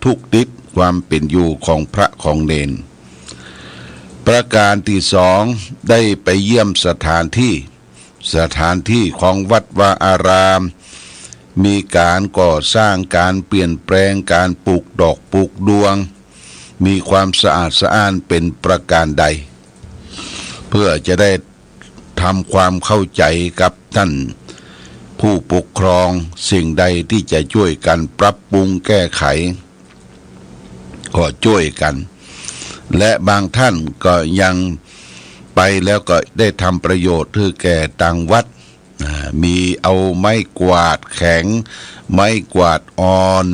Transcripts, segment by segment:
ทุกดิษความเป็นอยู่ของพระของเนนประการที่สองได้ไปเยี่ยมสถานที่ของวัดวาอารามมีการก่อสร้างการเปลี่ยนแปลงการปลูกดอกปลูกดวงมีความสะอาดสะอ้านเป็นประการใดเพื่อจะได้ทำความเข้าใจกับท่านผู้ปกครองสิ่งใดที่จะช่วยกันปรับปรุงแก้ไขก็ช่วยกันและบางท่านก็ยังไปแล้วก็ได้ทำประโยชน์คือแก่ต่างวัดมีเอาไม้กวาดแข็งไม้กวาดอ่อน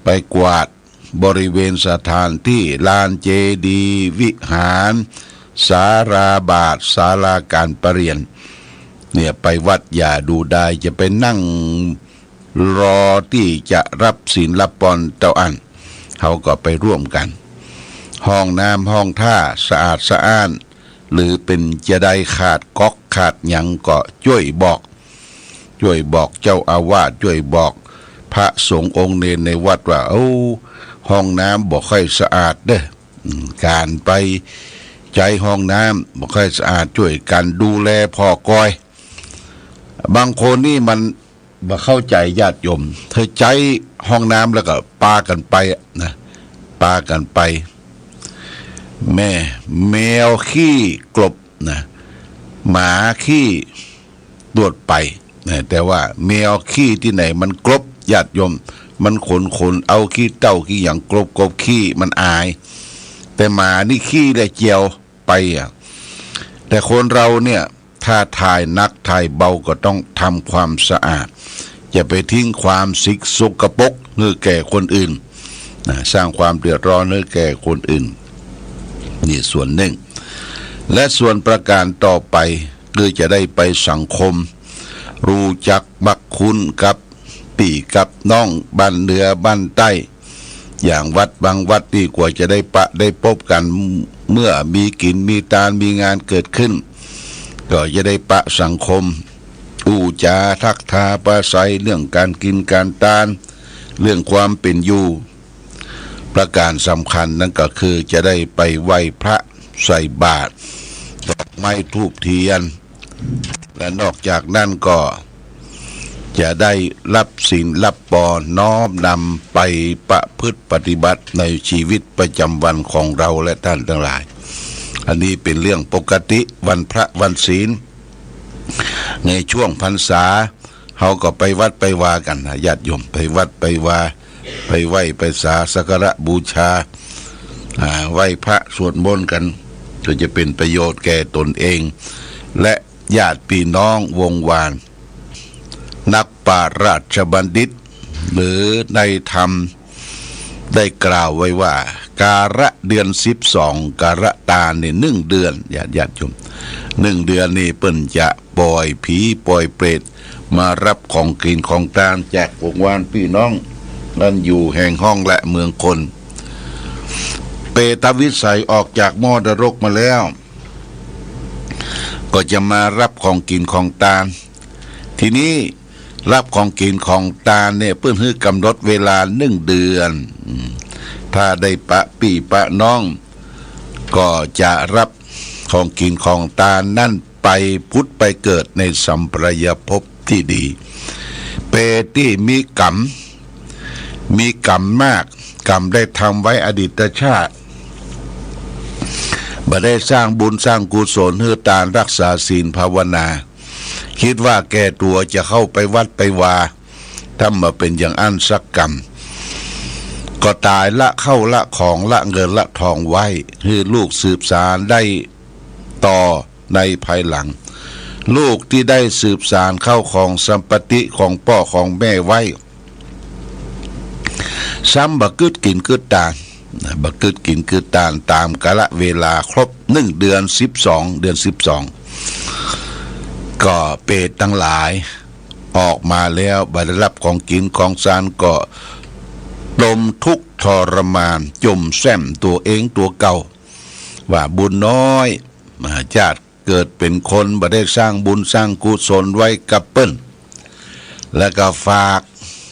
ไปกวาดบริเวณสถานที่ลานเจดีย์วิหารศาลาบาทศาลาการประเรียนเนี่ยไปวัดอย่าดูได้จะไปนั่งรอที่จะรับศีลรับพรเจ้าอันเขาก็ไปร่วมกันห้องน้ำห้องท่าสะอาดสะอ้านหรือเป็นจะได้ขาดก๊อกขาดหยังก็ช่วยบอกเจ้าอาวาสช่วยบอกพระสงฆ์องค์เนรในวัดว่าห้องน้ำบ่ค่อยสะอาดเด้อการไปใจห้องน้ำบ่ค่อยสะอาดช่วยกันดูแลพ่อกอยบางคนนี่มันบ่เข้าใจญาติโยมเธอใจห้องน้ำแล้วก็ปากันไปนะปากันไปแมวขี้กลบนะหมาขี้ตรวจไปนะแต่ว่าแมวขี้ที่ไหนมันกลบญาติโยมมันขนเอาขี้เต้าขี้อย่างกลบขี้มันอายแต่หมานี่ขี้ได้เจียวไปแต่คนเราเนี่ยถ้าถ่ายนักถ่ายเบาก็ต้องทำความสะอาดอย่าไปทิ้งความสกปรกให้แก่คนอื่นนะสร้างความเดือดร้อนให้แก่คนอื่นนี่ส่วนหนึ่งและส่วนประการต่อไปคือจะได้ไปสังคมรู้จักบักคุณกับปี่กับน้องบ้านเหนือบ้านใต้อย่างวัดบางวัดดีกว่าจะได้พบกันเมื่อมีกินมีตาลมีงานเกิดขึ้นก็จะได้ปะสังคมอู้จาทักทาปราศัยเรื่องการกินการตานเรื่องความเป็นอยู่ประการสำคัญนั่นก็คือจะได้ไปไหว้พระใส่บาตรดอกไม้ธูปเทียนและนอกจากนั้นก็จะได้รับศีลรับพรน้อมนำไปประพฤติปฏิบัติในชีวิตประจำวันของเราและท่านทั้งหลายอันนี้เป็นเรื่องปกติวันพระวันศีลในช่วงพรรษาเขาก็ไปวัดไปวากันนะญาติโยมไปวัดไปวาไปไหว้ไปสักการะบูชาไหว้พระสวดมนต์กันก็จะเป็นประโยชน์แก่ตนเองและญาติพี่น้องวงวานนักปราชญ์บัณฑิตหรือในธรรมได้กล่าวไว้ว่าการะเดือน12การะตาเนี่ย1 เดือนญาติโยม1 เดือนนี่เปิ้นจะปล่อยผีปล่อยเปรตมารับของกินของทานจากวงวานพี่น้องนั่นอยู่แห่งห้องและเมืองคนเปตวิสัยออกจากมรดกมาแล้วก็จะมารับของกินของทานทีนี้รับของกินของทานเนี่ยเพิ่นให้กำหนดเวลา1 เดือนถ้าได้ปะปี่ปะน้องก็จะรับของกินของทานนั่นไปพุทธไปเกิดในสัมปรายภพที่ดีเปที่มีกรรมมากกรรมได้ทำไว้อดีตชาติบ่ได้สร้างบุญสร้างกุศลให้ทานรักษาศีลภาวนาคิดว่าแก่ตัวจะเข้าไปวัดไปวาทำมาเป็นอย่างอันสักกรรมก็ตายละเข้าละของละเงินละทองไว้ให้ลูกสืบสานได้ต่อในภายหลังลูกที่ได้สืบสานเข้าของสัมปติของพ่อของแม่ไว้ซ้ำบักกึดกินกึดตานบักกึดกินกึดตานตามกาลเวลาครบ1 เดือน12 เดือน 12ก็เปรตทั้งหลายออกมาแล้วบได้รับของกินของทานก็ดมทุกข์ทรมานจมแซมตัวเองตัวเก่าว่าบุญน้อยชาติเกิดเป็นคนบ่ได้สร้างบุญสร้างกุศลไว้กับเปิ้นแล้วก็ฝาก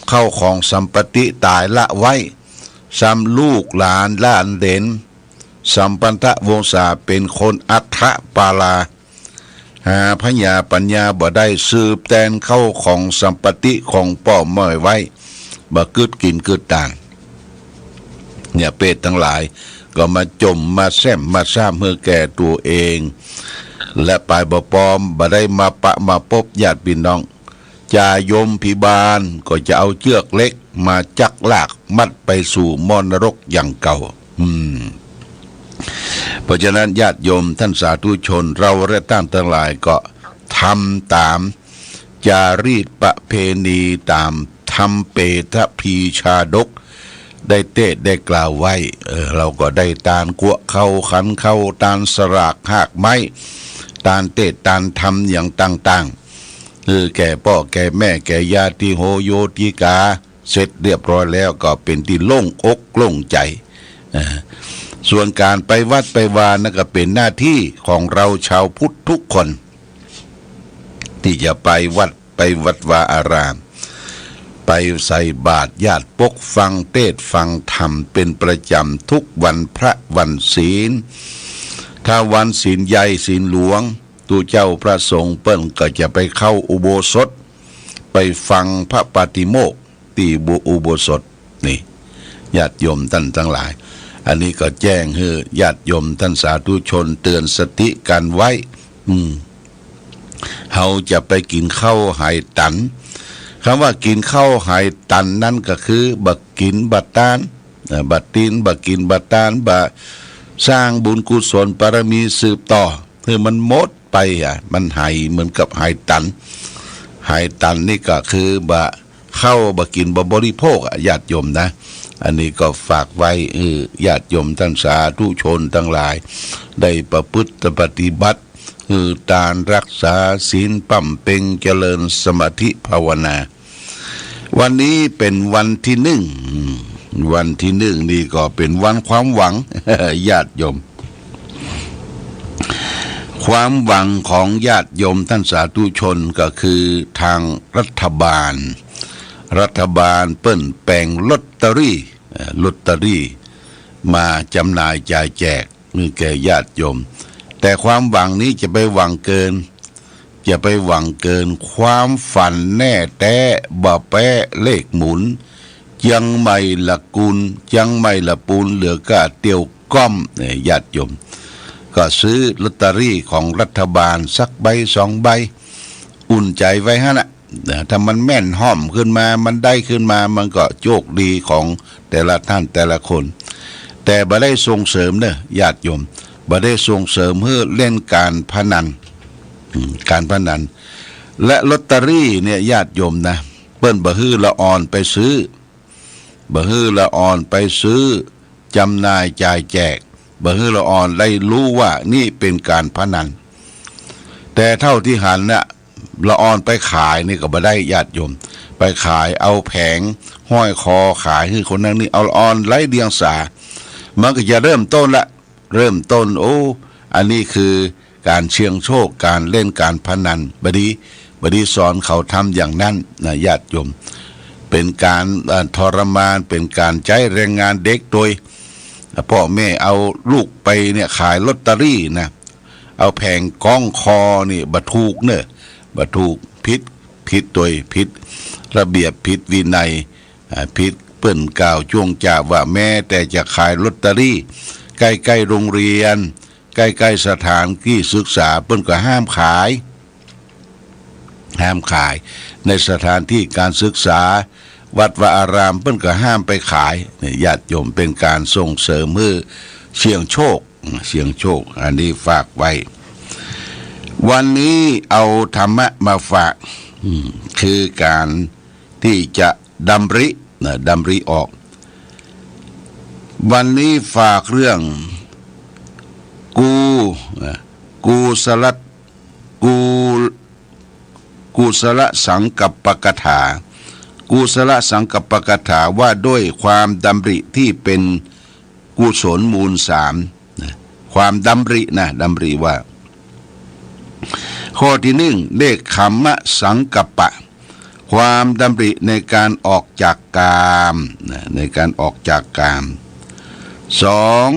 เข้าของสัมปติตายละไว้ ซ้ำลูกหลานล้านเด่นสัมปันทวงศาเป็นคนอัฏฐปาลาหาพญาปัญญาบ่ได้สืบแทนเข้าของสัมปติของป่อม่อยไว้บ่กึดกินกึดตานเนี่ยเปรตทั้งหลายก็มาจมมาแซมมาซ้ำเมื่อแก่ตัวเองและปลายบ่ปอมบ่ได้มาปะมาพบญาติพี่น้องจายมพิบาลก็จะเอาเชือกเล็กมาจักลากมัดไปสู่มรนรกอย่างเก่าเพราะฉะนั้นญาติโยมท่านสาธุชนเราและท่านทั้งหลายก็ทำตามจารีตประเพณีตามทำเปตพีชาดกได้เทศได้กล่าวไว้เราก็ได้ตานกัวเข้าขันเข้าตานสรากหากไม้ตานเทศตานทำอย่างต่างๆแก่พ่อแก่แม่แก่ญาติโหโยติกาเสร็จเรียบร้อยแล้วก็เป็นที่โล่งอกโล่งใจส่วนการไปวัดไปวานั่นก็เป็นหน้าที่ของเราชาวพุทธทุกคนที่จะไปวัดวาอารามไปใส่บาตรญาติปกฟังเทศฟังธรรมเป็นประจำทุกวันพระวันศีลถ้าวันศีลใหญ่ศีลหลวงตัวเจ้าพระสงฆ์เปิ้นก็จะไปเข้าอุโบสถไปฟังพระปาฏิโมกข์ที่อุโบสถนี่ญาติโยมท่านทั้งหลายอันนี้ก็แจ้งให้ญาติโยมท่านสาธุชนเตือนสติกันไว้เฮาจะไปกินข้าวไหตันคำว่ากินข้าวไหตันนั่นก็คือบักกินบัตตานบัตตินบักกินบัตตานบะสร้างบุญกุศลบารมีสืบต่อคือมันหมดไปมันไหเหมือนกับไหตันนี่ก็คือบะเข้าบะกินบะบริโภคญาติโยมนะอันนี้ก็ฝากไว้ญาติโยมท่านสาธุชนทั้งหลายได้ประพฤติปฏิบัติการรักษาศีลปั่มเพ็งเจริญสมาธิภาวนาวันนี้เป็นวันที่1นี่ก็เป็นวันความหวัง ญาติโยมความหวังของญาติโยมท่านสาธุชนก็คือทางรัฐบาลเปิ้นแปลงลอตเตอรี่มาจำหน่ายจ่ายแจกนี่แก่ญาติโยมแต่ความหวังนี้จะไปหวังเกินความฝันแน่แต้บ่แปะเลขหมุนยังไม่ละกุลยังไม่ละปูนเหลือกะเตียวก้อมญาติโยมก็ซื้อลอตเตอรี่ของรัฐบาลสักใบ2 ใบอุ่นใจไว้ฮะนะถ้ามันแม่นห้อมขึ้นมามันได้ขึ้นมามันก็โชคดีของแต่ละท่านแต่ละคนแต่บ่ได้ส่งเสริมเด้อญาติโยมบ่ได้ส่งเสริมเพื่อเล่นการพนันและลอตเตอรี่เนี่ยญาติโยมนะเปิ้นบ่ฮื้อละอ่อนไปซื้อจำหน่ายจ่ายแจกบ่ฮื้อละอ่อนได้รู้ว่านี่เป็นการพนันแต่เท่าที่หันน่ะละอ่อนไปขายนี่ก็บ่ได้ญาติโยมไปขายเอาแผงห้อยคอขายให้คนนั้นนี่เอาละอ่อนไร้เดียงสามันก็จะเริ่มต้นอันนี้คือการเสี่ยงโชคการเล่นการพนันบดีสอนเขาทำอย่างนั้นนะญาติโยมเป็นการทรมานเป็นการใช้แรงงานเด็กโดยพ่อแม่เอาลูกไปเนี่ยขายลอตเตอรี่นะเอาแผงก้องคอนี่บ่ถูกผิดโดยผิดระเบียบผิดวินัยผิดเปิ้นกล่าวช่วงจ่าว่าแม้แต่จะขายลอตเตอรี่ใกล้ๆโรงเรียนใกล้ๆสถานที่ศึกษาเปิ้นก็ห้ามขายในสถานที่การศึกษาวัดวาอารามเปิ้นก็ห้ามไปขายญาติโยมเป็นการส่งเสริมเพื่อเสี่ยงโชคอันนี้ฝากไว้วันนี้เอาธรรมะมาฝากคือการที่จะดำริออกวันนี้ฝากเรื่องกุศลสังกัปปกถากุศลสังกัปปกถาว่าด้วยความดำริที่เป็นกุศลมูล3ความดำริว่าข้อที่1เลขขัมมะสังกัปปะ ความดำริในการออกจากกามในการออกจากกามสอง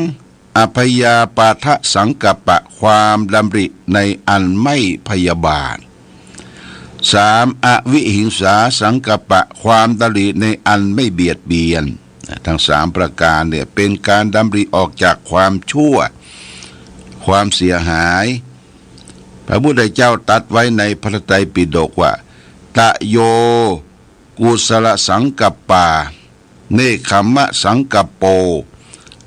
อภยาปาทสังกัปปะความดำริในอันไม่พยาบาทสามอวิหิงสาสังกัปปะความดำริในอันไม่เบียดเบียนทั้งสามประการเนี่ยเป็นการดำริออกจากความชั่วความเสียหายพระพุทธเจ้าตรัสไว้ในพระไตรปิฎกว่าตะโยกุศลสังกัปปะเนคขมะสังกัปโป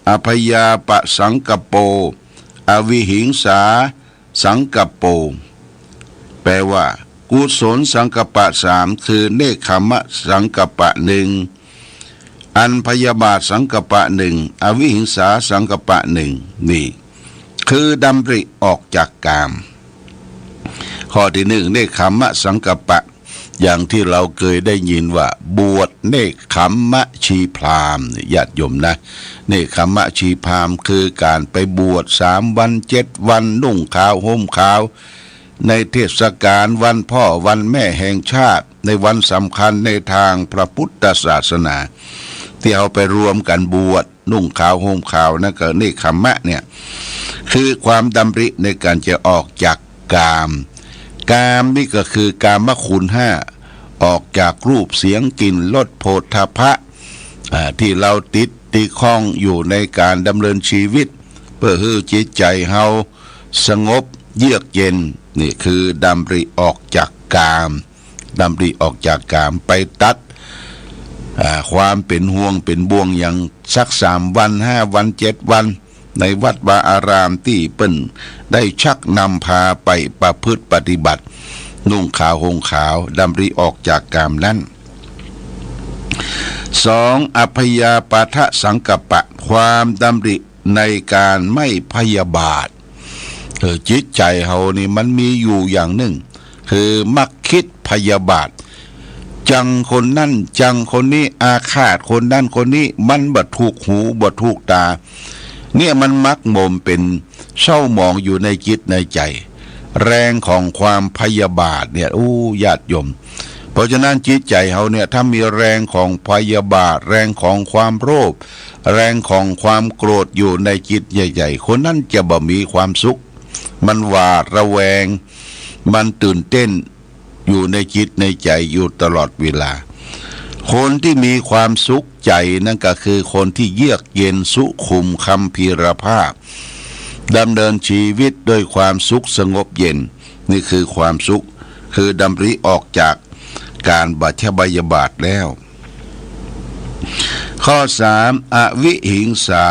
อภยาปะสังกัปโปอวิหิงสาสังกัปโปแปลว่ากุศลสังกัปปะสามคือเนคขมะสังกัปปะหนึ่งอันพยาบาทสังกัปปะหนึ่งอวิหิงสาสังกัปปะหนึ่งนี่คือดำริออกจากกามข้อที่หนึ่งเนคขมะสังกัปปะอย่างที่เราเคยได้ยินว่าบวชเนคขมะชีพราหมณ์ญาติโยมนะเนคขมะชีพราหมณ์คือการไปบวช3 วัน 7 วันนุ่งขาวห่มขาวในเทศกาลวันพ่อวันแม่แห่งชาติในวันสำคัญในทางพระพุทธศาสนาที่เอาไปรวมกันบวชนุ่งขาวห่มขาวนั่นก็เนคขมะเนี่ยคือความดำริในการจะออกจากกามกามนี่ก็คือกามคุณ5ออกจากรูปเสียงกลิ่นรสโผฏฐัพพะที่เราติดข้องอยู่ในการดำเนินชีวิตเพื่อให้จิตใจเฮาสงบเยือกเย็นนี่คือดำริออกจากกามดำริออกจากกามไปตัดความเป็นห่วงเป็นบ่วงอย่างสัก3 วัน 5 วัน 7 วันในวัดวาอารามที่เปิ้นได้ชักนำพาไปประพฤติปฏิบัตินุ่งขาวห่มขาวดำริออกจากกามนั้นสองอภยาปาทสังกัปปะความดำริในการไม่พยาบาทจิตใจเฮานี่มันมีอยู่อย่างหนึ่งคือมักคิดพยาบาทจังคนนั่นจังคนนี้อาฆาตคนนั่นคนนี้มันบ่ถูกหูบ่ถูกตาเนี่ยมันมักมมเป็นเศร้าหมองอยู่ในจิตในใจแรงของความพยาบาทเนี่ยญาติโยมเพราะฉะนั้นจิตใจเขาเนี่ยถ้ามีแรงของพยาบาทแรงของความโลภแรงของความโกรธอยู่ในจิตใหญ่ๆคนนั้นจะบ่มีความสุขมันหวาดระแวงมันตื่นเต้นอยู่ในจิตในใจอยู่ตลอดเวลาคนที่มีความสุขใจนั่นก็คือคนที่เยือกเย็นสุขุมคัมภีรภาพดำเนินชีวิตด้วยความสุขสงบเย็นนี่คือความสุขคือดำริออกจากการบัชบายบาทแล้วข้อ3อวิหิงสา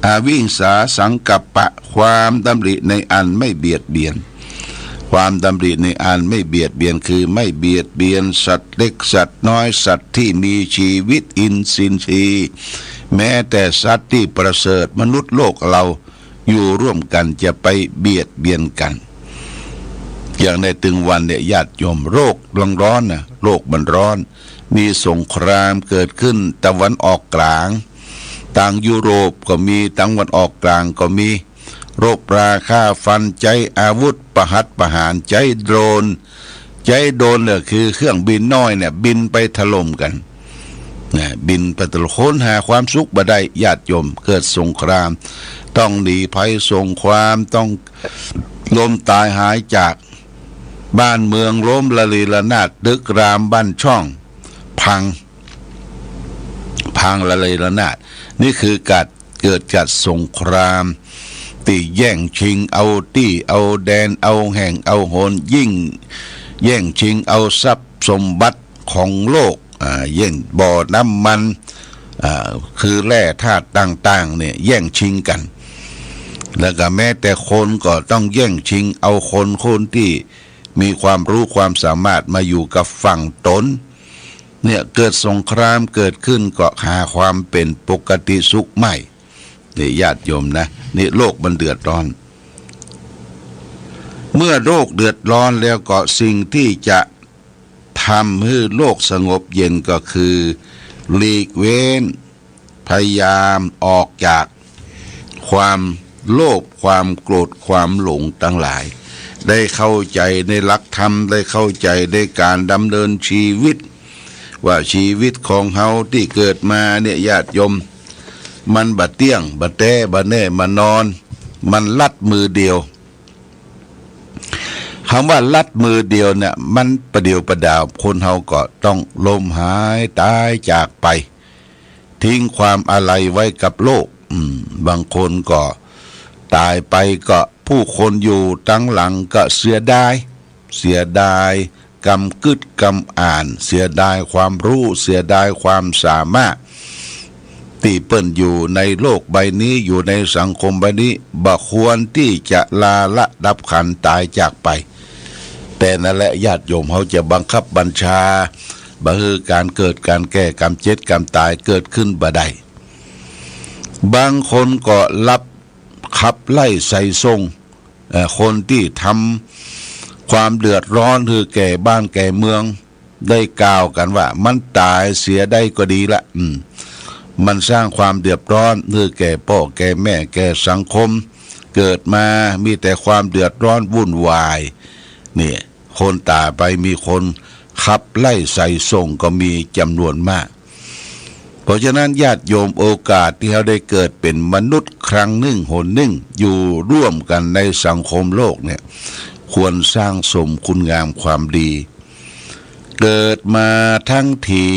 อวิหิงสาสังกัปปะความดำริในอันไม่เบียดเบียนความดำริในอันไม่เบียดเบียนคือไม่เบียดเบียนสัตว์เล็กสัตว์น้อยสัตว์ที่มีชีวิตอินทรีย์แม้แต่สัตว์ที่ประเสริฐมนุษย์โลกเราอยู่ร่วมกันจะไปเบียดเบียนกันอย่างในตึงวันเนี่ยญาติโยมโรคร้อนนะโลกมันร้อนมีสงครามเกิดขึ้นตะวันออกกลางต่างยุโรปก็มีตะวันออกกลางก็มีโรคราฆ่าฟันใจอาวุธประหัตประหารใจโดรนเนี่ยคือเครื่องบินน้อยเนี่ยบินไปถล่มกันบินไปตะค้นหาความสุขบ่ได้ญาติโยมเกิดสงครามต้องหนีภัยสงครามต้องล้มตายหายจากบ้านเมืองล้มละลีละนาดตึกรามบ้านช่องพังละลีละนาดนี่คือการเกิดจากสงครามตีแย่งชิงเอาที่เอาแดนเอาแห่งเอาโหนยิ่งแย่งชิงเอาทรัพย์สมบัติของโลกแย่งบ่อน้ำมันคือแร่ธาตุต่างๆเนี่ยแย่งชิงกันแล้วก็แม้แต่คนก็ต้องแย่งชิงเอาคนที่มีความรู้ความสามารถมาอยู่กับฝั่งตนเนี่ยเกิดสงครามเกิดขึ้นก็หาความเป็นปกติสุขไม่นี่ญาติโยมนะนี่โลกมันเดือดร้อนเมื่อโลกเดือดร้อนแล้วก็สิ่งที่จะทำให้โลกสงบเย็นก็คือหลีกเว้นพยายามออกจากความโลภความโกรธความหลงทั้งหลาย ได้เข้าใจในหลักธรรมได้เข้าใจในการดำเนินชีวิตว่าชีวิตของเฮาที่เกิดมาเนี่ยญาติโยมมันบะเตี้ยงบะแต้บะแน่มานอนมันลัดมือเดียวคำว่าลัดมือเดียวเนี่ยมันประเดียวประดาวคนเฮาก็ต้องล้มหายตายจากไปทิ้งความอะไรไว้กับโลกบางคนก็ตายไปก็ผู้คนอยู่ตั้งหลังก็เสียดายกำกึดกำอ่านเสียดายความรู้เสียดายความสามารถที่เปิ้นอยู่ในโลกใบนี้อยู่ในสังคมใบนี้บ่ควรที่จะลาละดับขันตายจากไปแต่นั่นแหละญาติโยมเขาจะบังคับบัญชาบ่คือการเกิดการแก่กรรมเจ็ดกรรมตายเกิดขึ้นบ่ได้บางคนก็รับขับไล่ใส่ทรงคนที่ทำความเดือดร้อนคือแก่บ้านแก่เมืองได้กล่าวกันว่ามันตายเสียได้ก็ดีละมันสร้างความเดือดร้อนคือแก่พ่อแก่แม่แก่สังคมเกิดมามีแต่ความเดือดร้อนวุ่นวายเนี่ยคนตายไปมีคนขับไล่ใส่ส่งก็มีจำนวนมากเพราะฉะนั้นญาติโยมโอกาสที่เขาได้เกิดเป็นมนุษย์ครั้งหนึ่งหนหนึ่งอยู่ร่วมกันในสังคมโลกเนี่ยควรสร้างสมคุณงามความดีเกิดมาทั้งที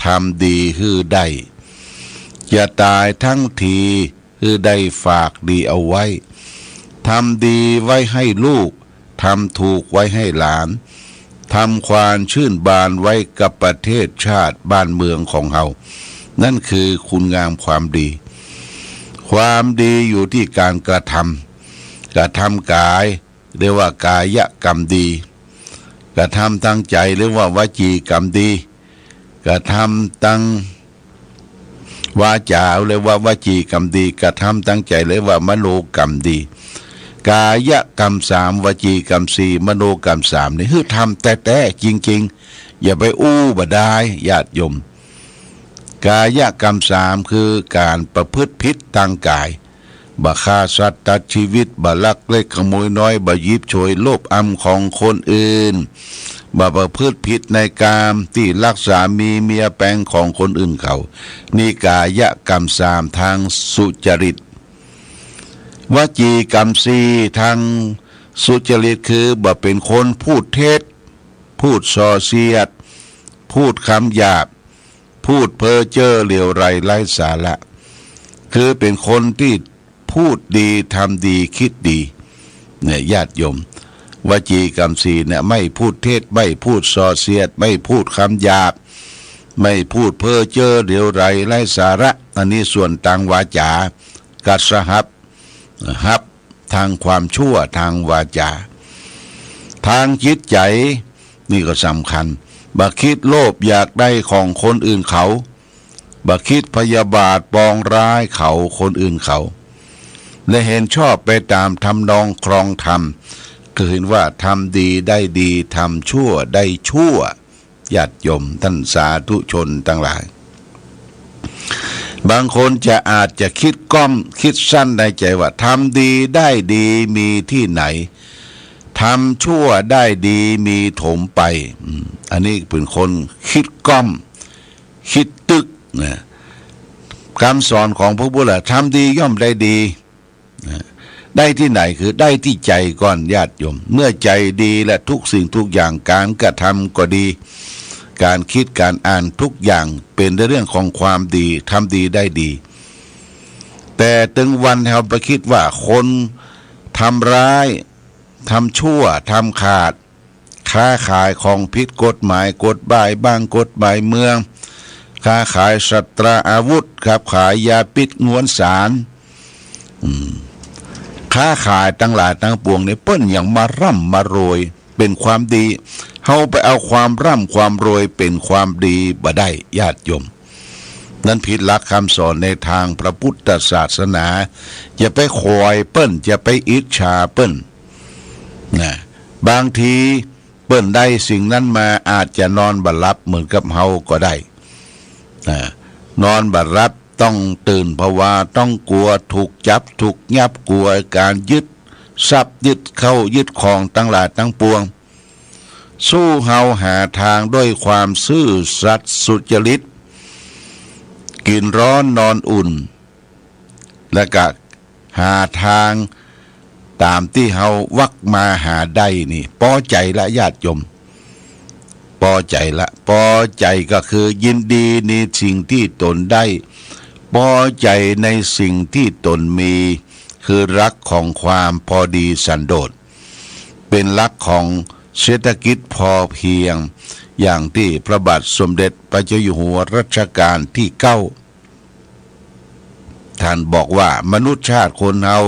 ทำดีคือได้อย่าตายทั้งทีคือได้ฝากดีเอาไว้ทำดีไว้ให้ลูกทำถูกไว้ให้หลานทำความชื่นบานไว้กับประเทศชาติบ้านเมืองของเรานั่นคือคุณงามความดีความดีอยู่ที่การกระทำกายเรียกว่ากายกรรมดีกระทำตั้งใจเรียกว่าวจีกรรมดีกระทำตั้งวาจาเรียกว่าวจีกรรมดีกระทำตั้งใจเรียกว่ามโนกรรมดีกายกรรมสามวจีกรรมสี่มโนกรรมสามนี่คือทำแต่จริงๆอย่าไปอู้บ่ได้ญาติโยมกายกรรมสามคือการประพฤติผิดทางกายบ่ฆ่าสัตว์ตัดชีวิตบ่ลักเล็กขโมยน้อยบ่ยิบฉวยโลภอำของคนอื่นบ่ประพฤติผิดในกามที่รักษามีเมียแปลงของคนอื่นเขานี่กายกรรมสามทางสุจริตวจีกรรมสี่ทางสุจริตคือบ่เป็นคนพูดเท็จพูดส่อเสียดพูดคำหยาบพูดเพ้อเจ้อเหลวไหลไร้สาระคือเป็นคนที่พูดดีทำดีคิดดีเนี่ยญาติโยมวจีกรรมสี่เนี่ยไม่พูดเท็จไม่พูดส่อเสียดไม่พูดคำหยาบไม่พูดเพ้อเจ้อเหลวไหลไร้สาระอันนี้ส่วนทางวาจากัสหับทางความชั่วทางวาจาทางจิตใจนี่ก็สำคัญบ่คิดโลภอยากได้ของคนอื่นเขาบ่คิดพยาบาทปองร้ายเขาคนอื่นเขาและเห็นชอบไปตามทำนองครองธรรมคือเห็นว่าทำดีได้ดีทำชั่วได้ชั่วญาติโยมท่านสาธุชนทั้งหลายบางคนจะอาจจะคิดก้อมคิดสั้นในใจว่าทำดีได้ดีมีที่ไหนทำชั่วได้ดีมีถมไปอันนี้เป็นคนคิดก้อมคิดตึกนะคำสอนของพระพุทธเจ้าทำดีย่อมได้ดีได้ที่ไหนคือได้ที่ใจก่อนญาติโยมเมื่อใจดีและทุกสิ่งทุกอย่างการกระทำก็ดีการคิดการอ่านทุกอย่างเป็นเรื่องของความดีทำดีได้ดีแต่ถึงวันเราไปคิดว่าคนทำร้ายทำชั่วทำขาดค้าขายของผิดกฎหมายกฎหมายบ้างกฎหมายเมืองค้าขายสัตราอาวุธครับขายยาพิษงวนสารค้าขายทั้งหลายทั้งปวงเนี่ยเปิ้นอย่างมาร่ำมาโรยเป็นความดีเฮาไปเอาความร่ำความรวยเป็นความดีบ่ได้ญาติโยมนั้นผิดหลักคำสอนในทางพระพุทธศาสนาอย่าไปคอยเปิ้นอย่าไปอิจฉาเปิ้นนะบางทีเปิ้นได้สิ่งนั้นมาอาจจะนอนบ่หลับเหมือนกับเฮาก็ได้นอนบ่หลับต้องตื่นภาวะต้องกลัวถูกจับถูกยับกลัวการยึด ทรัพย์ยึดเข้ายึดของตั้งหลายตั้งปวงสู้เฮาหาทางด้วยความซื่อสัตย์สุจริตกินร้อนนอนอุ่นและก็หาทางตามที่เฮาวักมาหาได้นี่พอใจละญาติโยมพอใจละพอใจก็คือยินดีในสิ่งที่ตนได้พอใจในสิ่งที่ตนมีคือรักของความพอดีสันโดษเป็นรักของเศรษฐกิจพอเพียงอย่างที่พระบาทสมเด็จพระเจ้าอยู่หัวรัชกาลที่9ท่านบอกว่ามนุษยชาติคนเฮา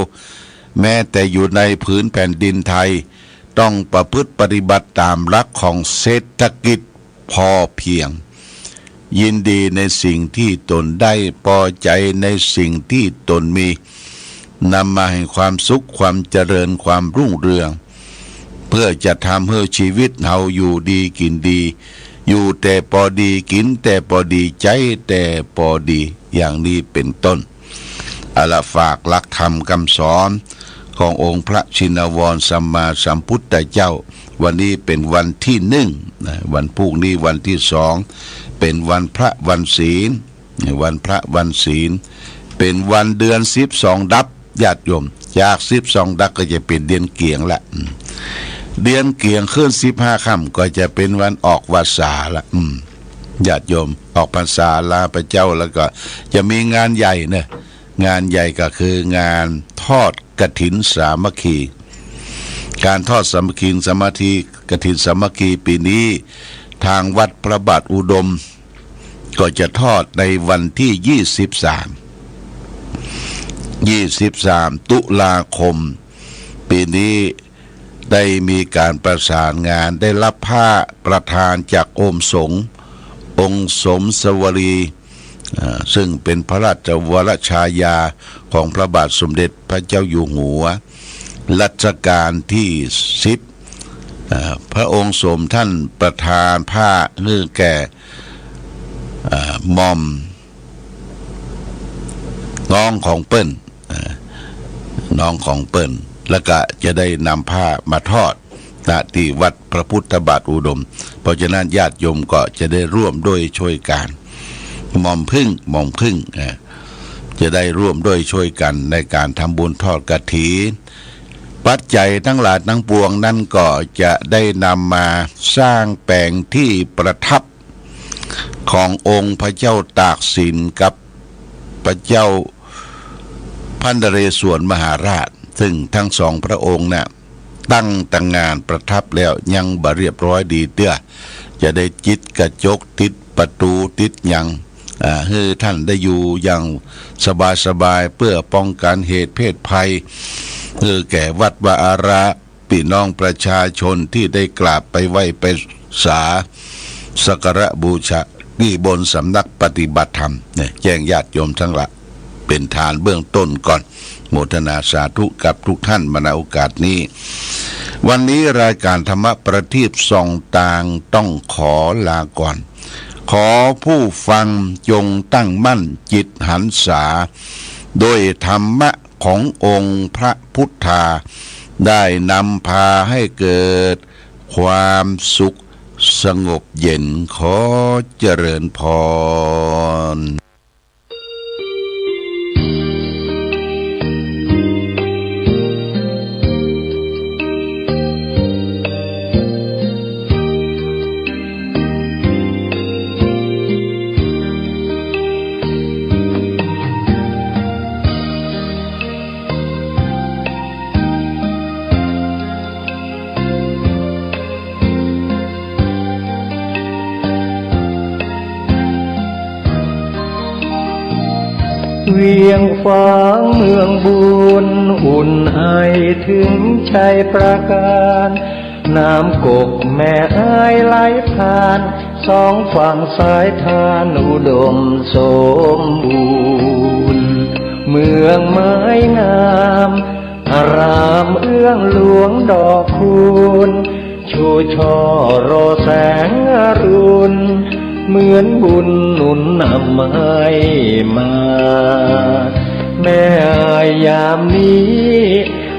แม้แต่อยู่ในพื้นแผ่นดินไทยต้องประพฤติปฏิบัติตามหลักของเศรษฐกิจพอเพียงยินดีในสิ่งที่ตนได้พอใจในสิ่งที่ตนมีนำมาให้ความสุขความเจริญความรุ่งเรืองเพื่อจะทำให้ชีวิตเฮาอยู่ดีกินดีอยู่แต่พอดีกินแต่พอดีใจแต่พอดีอย่างนี้เป็นต้นอาละฝากหลักธรรมคำสอนขององค์พระชินวรสัมมาสัมพุทธเจ้าวันนี้เป็นวันที่1วันพรุ่งนี้วันที่2เป็นวันพระวันศีลวันพระวันศีลเป็นวันเดือน12ดับญาติโยมจาก12ดับก็จะเป็นเดือนเกียงละเดือนเกียงขึ้น15ค่ำก็จะเป็นวันออกพรรษาละญาติโยมออกพรรษาลาพระเจ้าแล้วก็จะมีงานใหญ่เนี่ยงานใหญ่ก็คืองานทอดกฐินสามัคคีการทอดสามัคคีสามัคคีกฐินสามัคคีปีนี้ทางวัดพระบาทอุดมก็จะทอดในวันที่23ตุลาคมปีนี้ได้มีการประสานงานได้รับผ้าประทานจากองค์สงฆ์องค์สมสวรีซึ่งเป็นพระราชวรชายาของพระบาทสมเด็จพระเจ้าอยู่หัวรัชกาลที่10พระองค์สมท่านประทานผ้าเนื่อแก่มอมน้องของเปิ้ลน้องของเปิ้ลแล้วก็จะได้นำผ้ามาทอดณที่วัดพระพุทธบาทอุดมเพราะฉะนั้นญาติโยมก็จะได้ร่วมด้วยช่วยกันหม่อมพึ่งจะได้ร่วมด้วยช่วยกันในการทำบุญทอดกฐินปัจจัยทั้งหลายทั้งปวงนั้นก็จะได้นำมาสร้างแปลงที่ประทับขององค์พระเจ้าตากสินกับพระเจ้าพันนเรศวรมหาราชซึ่งทั้งสองพระองค์น่ะตั้งงานประทับแล้วยังบ่เรียบร้อยดีเตื้อจะได้จิตกระจกติดประตูติดยังให้ท่านได้อยู่อย่างสบายเพื่อป้องกันเหตุเพศภัยแก่วัดวาอารามพี่น้องประชาชนที่ได้กราบไปไหว้ไปสักการะบูชาที่บนสำนักปฏิบัติธรรมเนี่ยแจ้งญาติโยมทั้งหลายเป็นฐานเบื้องต้นก่อนโมทนาสาธุกับทุกท่านมาในโอกาสนี้วันนี้รายการธรรมะประทีปส่องต่างต้องขอลาก่อนขอผู้ฟังจงตั้งมั่นจิตหันษาโดยธรรมะขององค์พระพุทธาได้นำพาให้เกิดความสุขสงบเย็นขอเจริญพร เวียงฟ้างเมืองบุญอุ่นไอถึงชัยประการน้ำกกแม่ไอไหลผ่านสองฝั่งสายทานอุดมสมบูรณ์เมืองไม้งามอารามเอื้องหลวงดอกคูณชูช่อรอแสงอรุณเหมือนบุญหนุนนำให้มาแม่อายยามนี้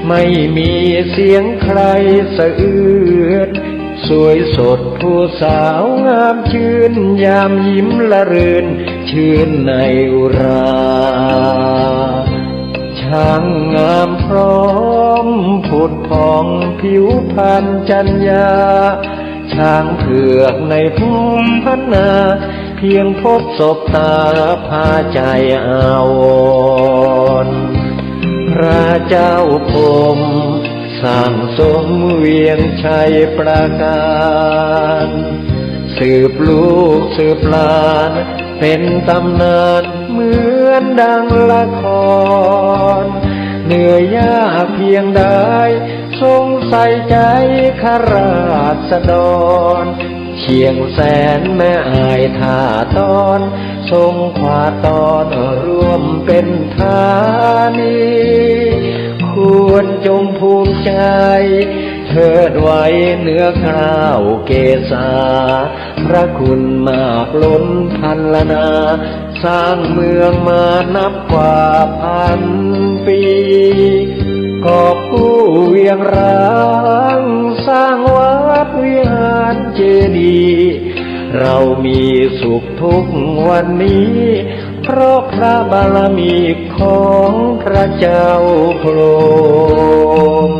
ไม่มีเสียงใครสะอื้นสวยสดผู้สาวงามชื่นยามยิ้มละรื่นชื่นในอุราช่างงามพร้อมผุดผ่องผิวพรรณจัญญาช้างเผือกในภูมิพัฒนาเพียงพบศบตาพาใจอาวรณ์พระเจ้าพรหมสร้างสมเวียงชัยประการสืบลูกสืบหลานเป็นตำนานเหมือนดังละครเหนื่อยยากเพียงใดทรงใส่ใจข้าราษฎรเชียงแสนแม่อายท่าตอนทรงขวาตอนร่วมเป็นธานีควรจงภูมิใจเทิดไว้เนื้อข้าวเกษาพระคุณมากล้นพันละนาสร้างเมืองมานับกว่าพันปีกอบกู้เวียงร้างสร้างวัดวิหารเจดีย์เรามีสุขทุกวันนี้เพราะพระบารมีของพระเจ้าพรหม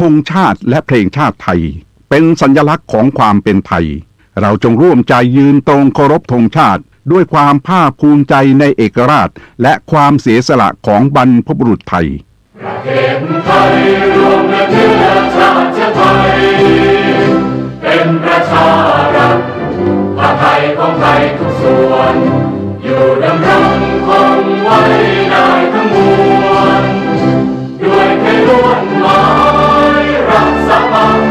ธงชาติและเพลงชาติไทยเป็นสัญลักษณ์ของความเป็นไทยเราจงร่วมใจยืนตรงเคารพธงชาติด้วยความภาคภูมิใจในเอกราชและความเสียสละของบรรพบุรุษไทยประเทศไทยรวมและเชื้อชาติไทยเป็นประชารัฐผ้าไทยของไทยทุกส่วนอยู่ดำรงคงไว้ได้ทั้งมวลด้วยไทยล้วนหมายรักสมัคร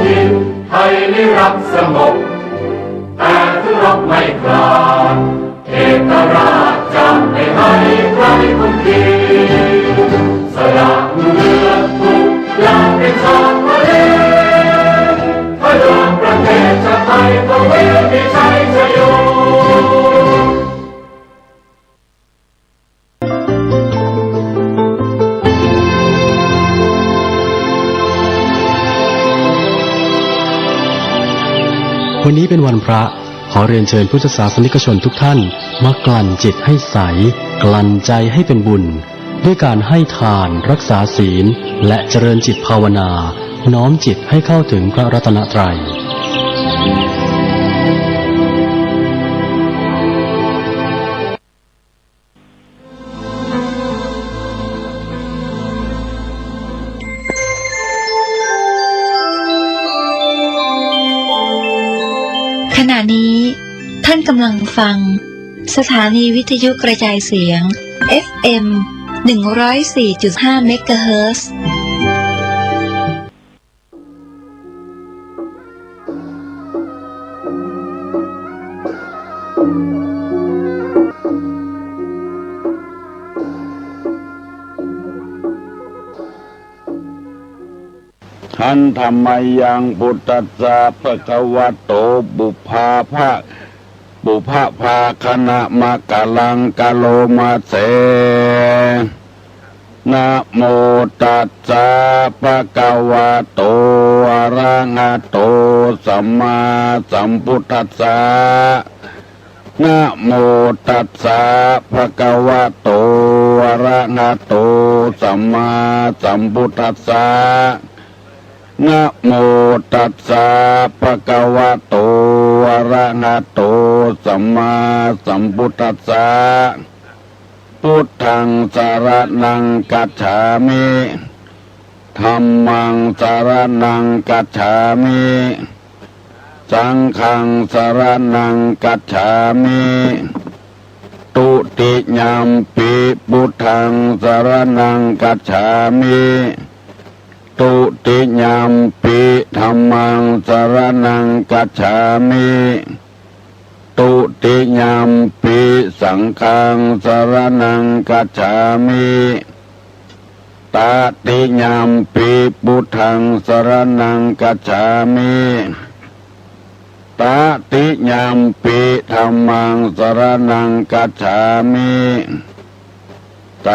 ยิ่งไทยนิรักสงบแต่ถึงรบไม่กล้าเอกราชจะไม่ให้ใครคุมขีสละเลือดทุกอย่างเป็นชาติทะเลพระดวงประเทศชาติไทยทวีมีชัยชโยวันนี้เป็นวันพระขอเรียนเชิญพุทธศาสนิกชนทุกท่านมากลั่นจิตให้ใสกลั่นใจให้เป็นบุญด้วยการให้ทานรักษาศีลและเจริญจิตภาวนาน้อมจิตให้เข้าถึงพระรัตนตรัยขณะนี้ท่านกำลังฟังสถานีวิทยุกระจายเสียง FM 104.5 เมกะเฮิรตซ์หันธรรมยังพุทธัสสะภะคะวะโตบุพพาภาคณะมะกะลังกะโลมาเสนะโมตัสสะภะคะวะโตอะระหะโตสัมมาสัมพุทธัสสะนะโมตัสสะภะคะวะโตอะระหะโตสัมมาสัมพุทธัสสะนะโมตัสสะภะคะวะโตอะระหะโตสัมมาสัมพุทธัสสะพุทธังสรณังกัจฉามิธัมมังสรณังกัจฉามิสังฆังสรณังกัจฉามิตุติยัมปิพุทธังสรณังกัจฉามิต ตุติยามปิธัมมังสรณังกัจฉามิตุติยามปิสังฆังสรณังกัจฉามิตติยามปิพุทธังสรณังกัจฉามิตติยามปิธัมมังสรณังกัจฉามิต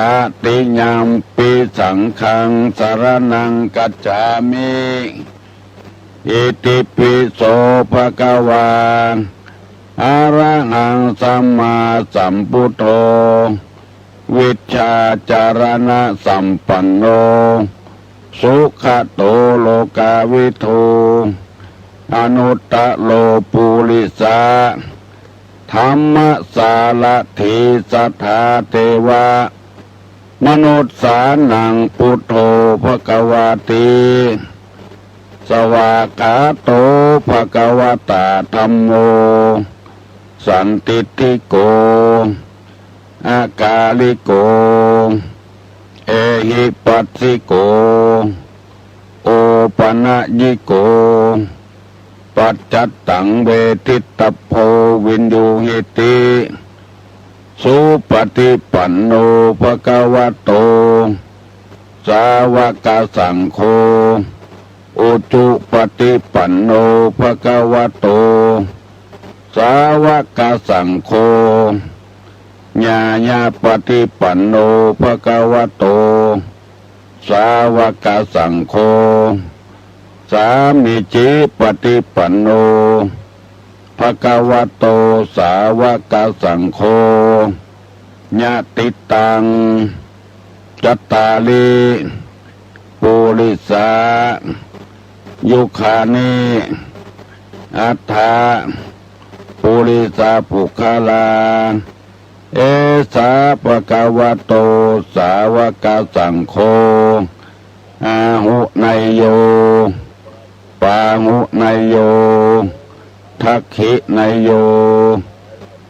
ติยามปิสังฆังสรณังกัจฉามิอิติปิโสภะคะวาอะระหังสัมมาสัมพุทโธวิชชาจารณะสัมปันโนสุขโตโลกาวิทูอนุตตโลปุริสาธรรมสารถีสัทธาเทวามนุษย์สานังพุทโธภควาติสวากขาโตภควตาธัมโมสันติติโกอากาลิโกเอหิปัสสิโกโอปนะยิโกปัจจัตตังเวทิตตโพวินยูหิติสุปฏิปันโนภะคะวะโตสาวกสังโฆอุจุปฏิปันโนภะคะวะโตสาวกสังโฆญาญาปฏิปันโนภะคะวะโตสาวกสังโฆสามิจิปฏิปันโนภะคะวะโตสาวกสังโฆญาติตังจัตตาลิปุริสายุคานิอัฏฐาปุริสาภุคลาเอสาภะคะวะโตสาวกสังโฆอาหุไนโยปาหุไนโยทักขิไนโย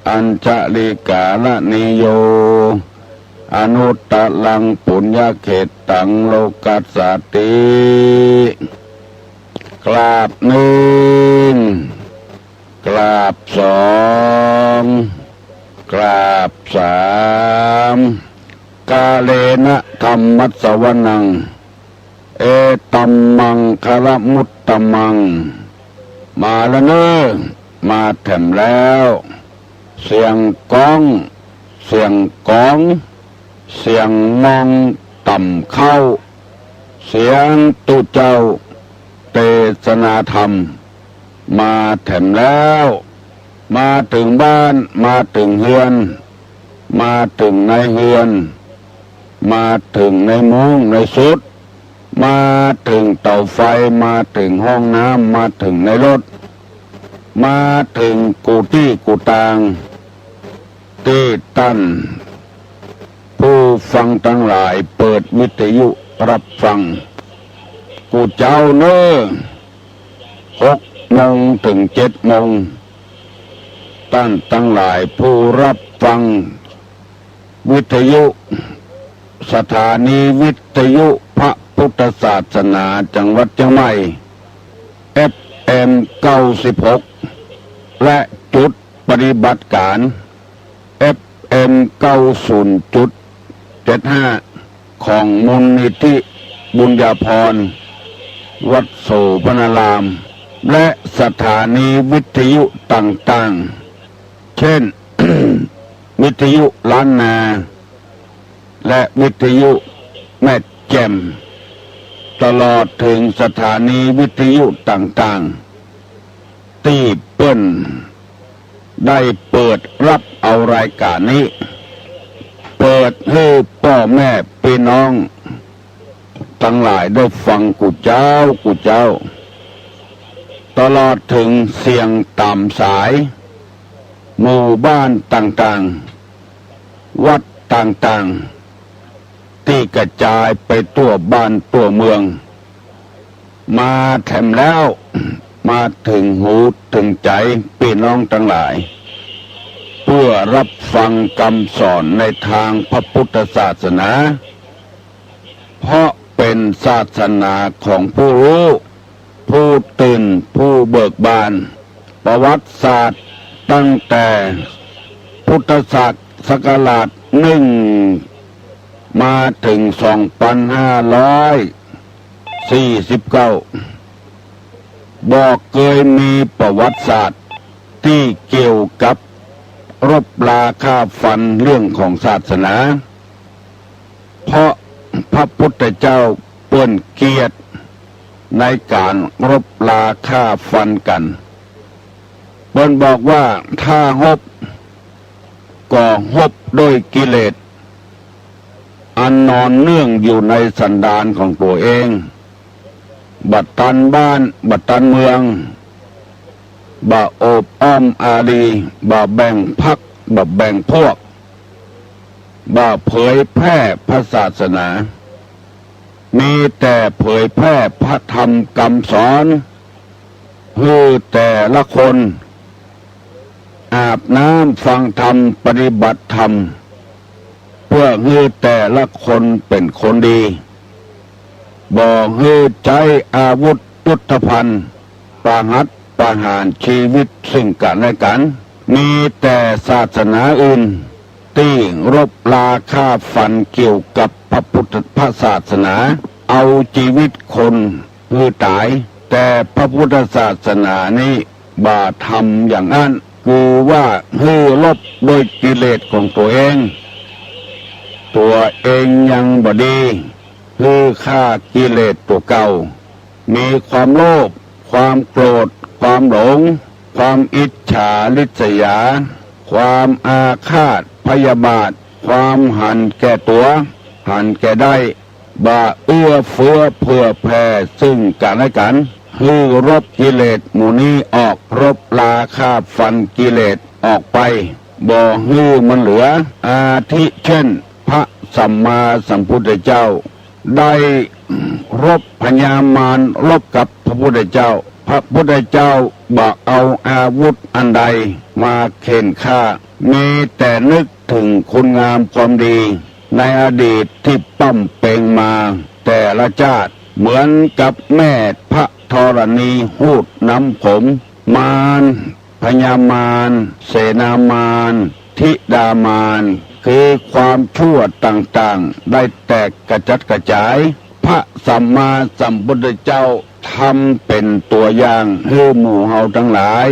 อัญชลิกาลนิโยอนุตตลังปุญญเขตตังโลกัสสติกราบหนึ่งกราบสองกราบสามกาเลนะธรรมัสสวนังเอตัมมังคารมุตตมังมาแล้วเนอมาแถมแล้วเสียงก้องเสียงก้องเสียงงองต่ำเข้าเสียงตุเจ้าเทศนาธรรมมาแถมแล้วมาถึงบ้านมาถึงเฮือนมาถึงในเฮือนมาถึงในมุ้งในสุดมาถึงเตาไฟมาถึงห้องน้ำมาถึงในรถมาถึงกุฏิกุฏางที่ตั้นผู้ฟังทั้งหลายเปิดวิทยุรับฟังกูเจ้าเนอ6 โมงถึง 7 โมงท่านทั้งหลายผู้รับฟังวิทยุสถานีวิทยุพระพุทธศาสนาจังหวัดเชียงใหม่ FM 96และจุดปฏิบัติการ FM 90.75 ของมูลนิธิบุญญาภรณ์วัดโสพนารามและสถานีวิทยุต่างๆเช่น วิทยุล้านนาและวิทยุแม่แจ่มตลอดถึงสถานีวิทยุต่างๆที่เปิ้นได้เปิดรับเอารายการนี้เปิดให้พ่อแม่พี่น้องทั้งหลายได้ฟังกูเจ้าตลอดถึงเสียงตามสายหมู่บ้านต่างๆวัดต่างๆที่กระจายไปทั่วบ้านทั่วเมืองมาแถมแล้วมาถึงหูถึงใจพี่น้องทั้งหลายเพื่อรับฟังคำสอนในทางพระพุทธศาสนาเพราะเป็น เป็นศาสนาของผู้รู้ ผู้ตื่นผู้เบิกบานประวัติศาสตร์ตั้งแต่พุทธศักราช1มาถึง2549บอกเคยมีประวัติศาสตร์ที่เกี่ยวกับรบราฆ่าฟันเรื่องของศาสนา เพราะพระพุทธเจ้าเปื้อนเกียรติในการรบราฆ่าฟันกันเปิ้นบอกว่าถ้าฮบก็ฮบด้วยกิเลสอันนอนเนื่องอยู่ในสันดานของตัวเองบัดตันบ้านบัดตันเมืองบ่โอบอ้อมอารีบ่แบ่งพรรคบ่แบ่งพวกบ่เผยแพร่พระศาสนามีแต่เผยแพร่พระธรรมคำสอนให้แต่ละคนอาบน้ำฟังธรรมปฏิบัติธรรมเพื่อให้แต่ละคนเป็นคนดีบ่ให้ใจอาวุธยุทธภัณฑ์ประหัตประหารชีวิตซึ่งกันและกันมีแต่ศาสนาอื่นที่รบราฆ่าฟันเกี่ยวกับพระศาสนาเอาชีวิตคนคือตายแต่พระพุทธศาสนานี้บ่ทำอย่างนั้นคือว่าให้ลบโดยกิเลสของตัวเองยังบ่ดีคือฆ่ากิเลสตัวเก่ามีความโลภความโกรธความหลงความอิจฉาริษยาความอาฆาตพยาบาทความหันแก่ตัวหันแก่ได้บ่เอื้อเฟื้อเผื่อแผ่ซึ่งกันและกันคือรบกิเลสหมู่นี้ออกรบราฆ่าฟันกิเลสออกไปบ่ฮื้อมันเหลืออาทิเช่นพระสัมมาสัมพุทธเจ้าได้รบพญามารรบกับพระพุทธเจ้าพระพุทธเจ้าบ่เอาอาวุธอันใดมาเข็นฆ่ามีแต่นึกถึงคุณงามความดีในอดีตที่ปั้มเป่งมาแต่ละชาติเหมือนกับแม่พระธรณีหูดน้ำผมมารพญามารเสนามารธิดามารคือความชั่วต่างๆได้แตกกระจัดกระจายพระสัมมาสัมพุทธเจ้าทำเป็นตัวอย่างให้หมู่เฮาทั้งหลาย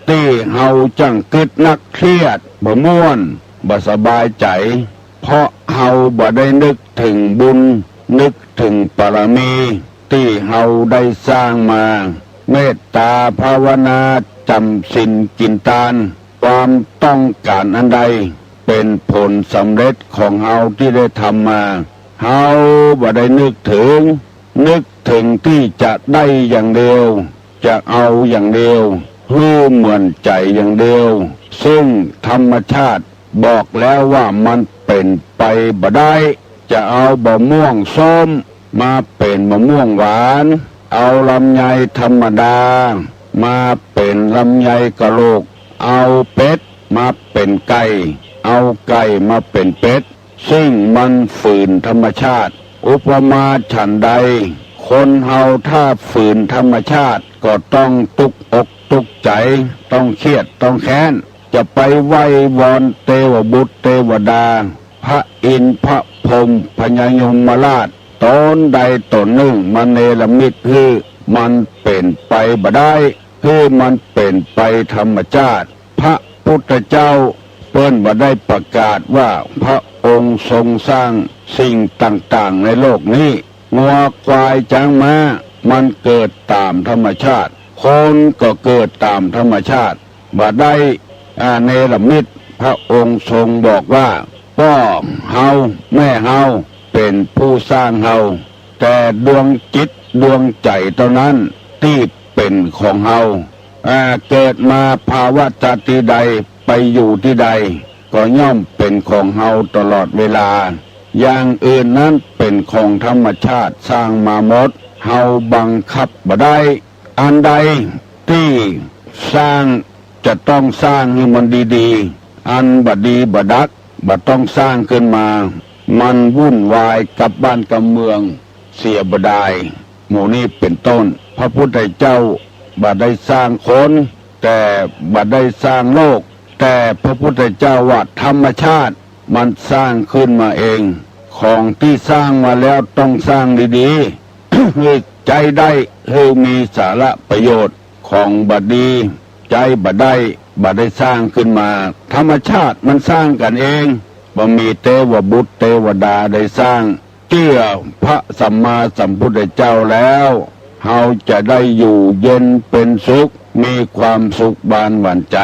ที่เฮาจังกึดนักเครียดบ่ม่วนบ่สบายใจเพราะเฮาบ่ได้นึกถึงบุญนึกถึงบารมีที่เฮาได้สร้างมาเมตตาภาวนาจำศีลกินทานความต้องการอันใดเป็นผลสำเร็จของเฮาที่ได้ทำมาเฮาบ่ได้นึกถึงที่จะได้อย่างเดียวจะเอาอย่างเดียวเหมือนใจอย่างเดียวซึ่งธรรมชาติบอกแล้วว่ามันเป็นไปบ่ได้จะเอามะม่วงส้มมาเป็นมะม่วงหวานเอาลำไยธรรมดามาเป็นลำไยกะโหลกเอาเป็ดมาเป็นไก่เอาไก่มาเป็นเป็ดซึ่งมันฝืนธรรมชาติอุปมาฉันใดคนเฮาถ้าฝืนธรรมชาติก็ต้องตุกอกตุกใจต้องเครียดต้องแค้นจะไปไหว้วอนเทวบุตรเทวดาพระอินทร์พระพรหมพญายมราชตนใดตนหนึ่งมันเนรมิตคือมันเป็นไปบ่ได้คือมันเป็นไปธรรมชาติพระพุทธเจ้าเปิ้นบ่ได้ประกาศว่าพระองค์ทรงสร้างสิ่งต่างๆในโลกนี้งัวควายช้างม้ามันเกิดตามธรรมชาติคนก็เกิดตามธรรมชาติบ่ได้เนรมิตพระองค์ทรงบอกว่าพ่อเฮาแม่เฮาเป็นผู้สร้างเฮาแต่ดวงจิตดวงใจเท่านั้นที่เป็นของเฮาเกิดมาภาวะชาติใดไปอยู่ที่ใดก็ย่อมเป็นของเฮาตลอดเวลาอย่างอื่นนั้นเป็นของธรรมชาติสร้างมาหมดเฮาบังคับบ่ได้อันใดที่สร้างจะต้องสร้างให้มันดีๆอันบ่ดีบ่ดักบ่ต้องสร้างขึ้นมามันวุ่นวายกับบ้านกับเมือง เสียบดายหมู่นี้เป็นต้นพระพุทธเจ้าบัดได้สร้างคนแต่บัดได้สร้างโลกแต่พระพุทธเจ้าว่าธรรมชาติมันสร้างขึ้นมาเองของที่สร้างมาแล้วต้องสร้างดีๆ ให้ใจได้ให้มีสาระประโยชน์ของบัดดีใจบัดได้สร้างขึ้นมาธรรมชาติมันสร้างกันเองบ่มีเทวบุตรเทวดาได้สร้างเชื่อพระสัมมาสัมพุทธเจ้าแล้วเฮาจะได้อยู่เย็นเป็นสุขมีความสุขบานหวั่นใจ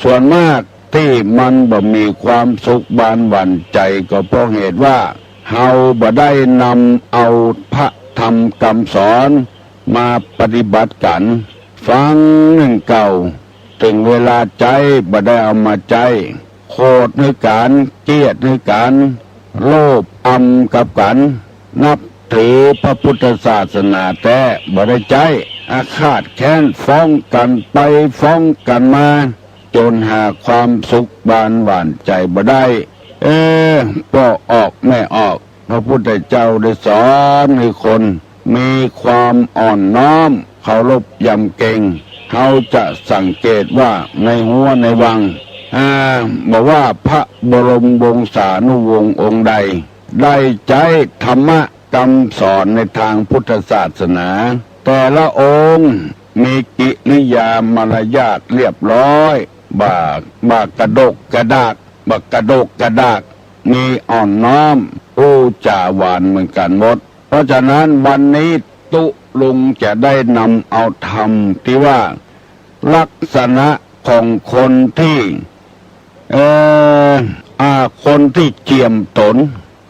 ส่วนมากที่มันบ่มีความสุขบานหวั่นใจก็เพราะเหตุว่าเฮาบ่ได้นำเอาพระธรรมคำสอนมาปฏิบัติกันฟังหนึ่งเก่าถึงเวลาใจบ่ได้เอามาใจโคตรในการเกลียดในการโลภอำกับกันนับถือพระพุทธศาสนาแต่บ่ได้ใจอาฆาตแค้นฟ้องกันไปฟ้องกันมาจนหาความสุขบานหวานใจบ่ได้พ่อออกแม่ออกพระพุทธเจ้าได้สอนให้คนมีความอ่อนน้อมเคารพยำเกรงเขาจะสังเกตว่าในหัวในวังบอกว่าพระบรมวงศานุวงศ์องค์ใดได้ใจธรรมะคำสอนในทางพุทธศาสนาแต่ละองค์มีกิริยามารยาทเรียบร้อยบากกระดกกระดากบักกระดกกระดากมีอ่อนน้อมอู้จ่าหวานเหมือนกันหมดเพราะฉะนั้นวันนี้ตุลุงจะได้นำเอาธรรมที่ว่าลักษณะของคนที่คนที่เจียมตน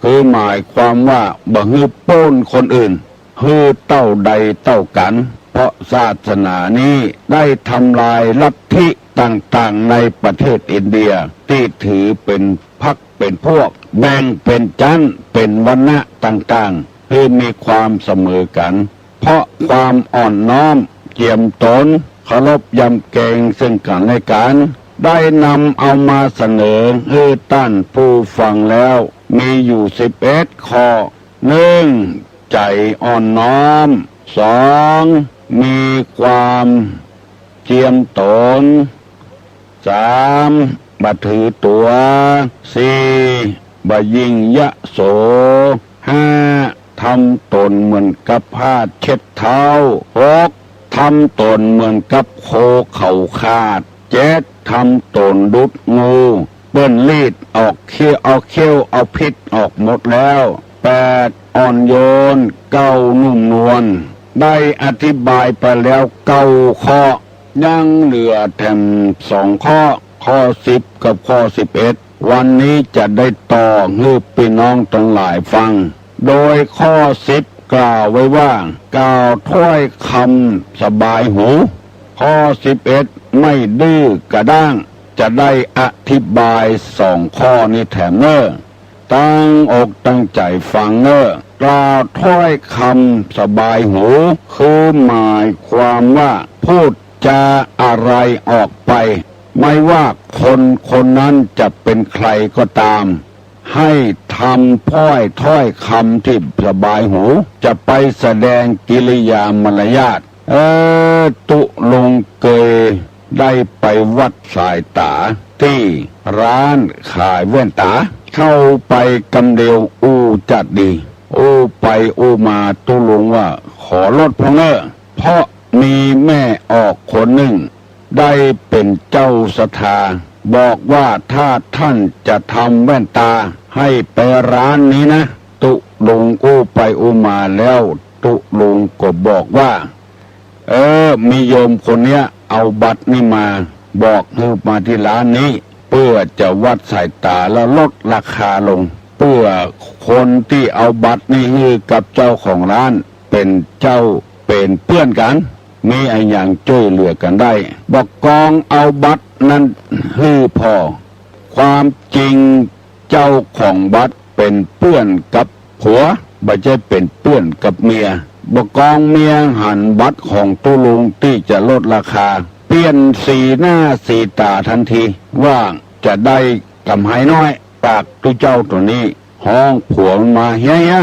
คือหมายความว่าบ่ฮื้อโป้นคนอื่นฮื้อเต้าใดเต้ากันเพราะศาสนานี้ได้ทำลายลัทธิต่างๆในประเทศอินเดียที่ถือเป็นพรรคเป็นพวกแบ่งเป็นชั้นเป็นวรรณะต่างๆให้มีความเสมอกันเพราะความอ่อนน้อมเจียมตนเคารพยำเกรงซึ่งกันและกันได้นำเอามาเสนอให้ท่านผู้ฟังแล้วมีอยู่11 ข้อ 1. ใจอ่อนน้อม 2. มีความเจียมตน 3. บ่ถือตัว 4. บ่ยิ่งยะโส 5. ทำตนเหมือนกับผ้าเช็ดเท้า 6. ทำตนเหมือนกับโคเข่าขาด 7. ทำตนดุดงูเปิ้นรีดออกเขี้ยวเอาพิษออกหมดแล้ว 8. อ่อนโยน 9. นุ่มนวลได้อธิบายไปแล้ว9 ข้อยังเหลือแถม2 ข้อข้อ10กับข้อ11วันนี้จะได้ต่อให้พี่น้องทั้งหลายฟังโดยข้อ10กล่าวไว้ว่ากล่าวถ้อยคำสบายหูข้อ11ไม่ดื้อกระด้างจะได้อธิบาย2 ข้อนี้แถมตั้งอกตั้งใจฟังกล่าวถ้อยคำสบายหูคือหมายความว่าพูดจาอะไรออกไปไม่ว่าคนนั้นจะเป็นใครก็ตามให้ทำถ้อยคำที่สบายหูจะไปแสดงกิริยามารยาทตุลงเกยได้ไปวัดสายตาที่ร้านขายแว่นตาเข้าไปกำเดียวจัดดีไปมาตุลงว่าขอลดพงเพราะมีแม่ออกคนหนึ่งได้เป็นเจ้าศรัทธาบอกว่าถ้าท่านจะทำแว่นตาให้ไปร้านนี้นะตุลงไปมาแล้วตุลงก็บอกว่ามีโยมคนเนี้ยเอาบัตรนี่มาบอกให้มาที่ร้านนี้เพื่อจะวัดสายตาแล้วลดราคาลงเพื่อคนที่เอาบัตรนี่ให้กับเจ้าของร้านเป็นเจ้าเป็นเพื่อนกันมีไอ้อย่างช่วยเหลือกันได้บอกกองเอาบัตรนั้นให้พอความจริงเจ้าของบัตรเป็นเพื่อนกับผัวไม่ใช่เป็นเพื่อนกับเมียบอกกองเมียหันบัตรของตุลุงที่จะลดราคาเปลี่ยนสีหน้าสีตาทันทีว่าจะได้กำไรน้อยปากตุเจ้าตัวนี้ห้องผัวมาเฮีย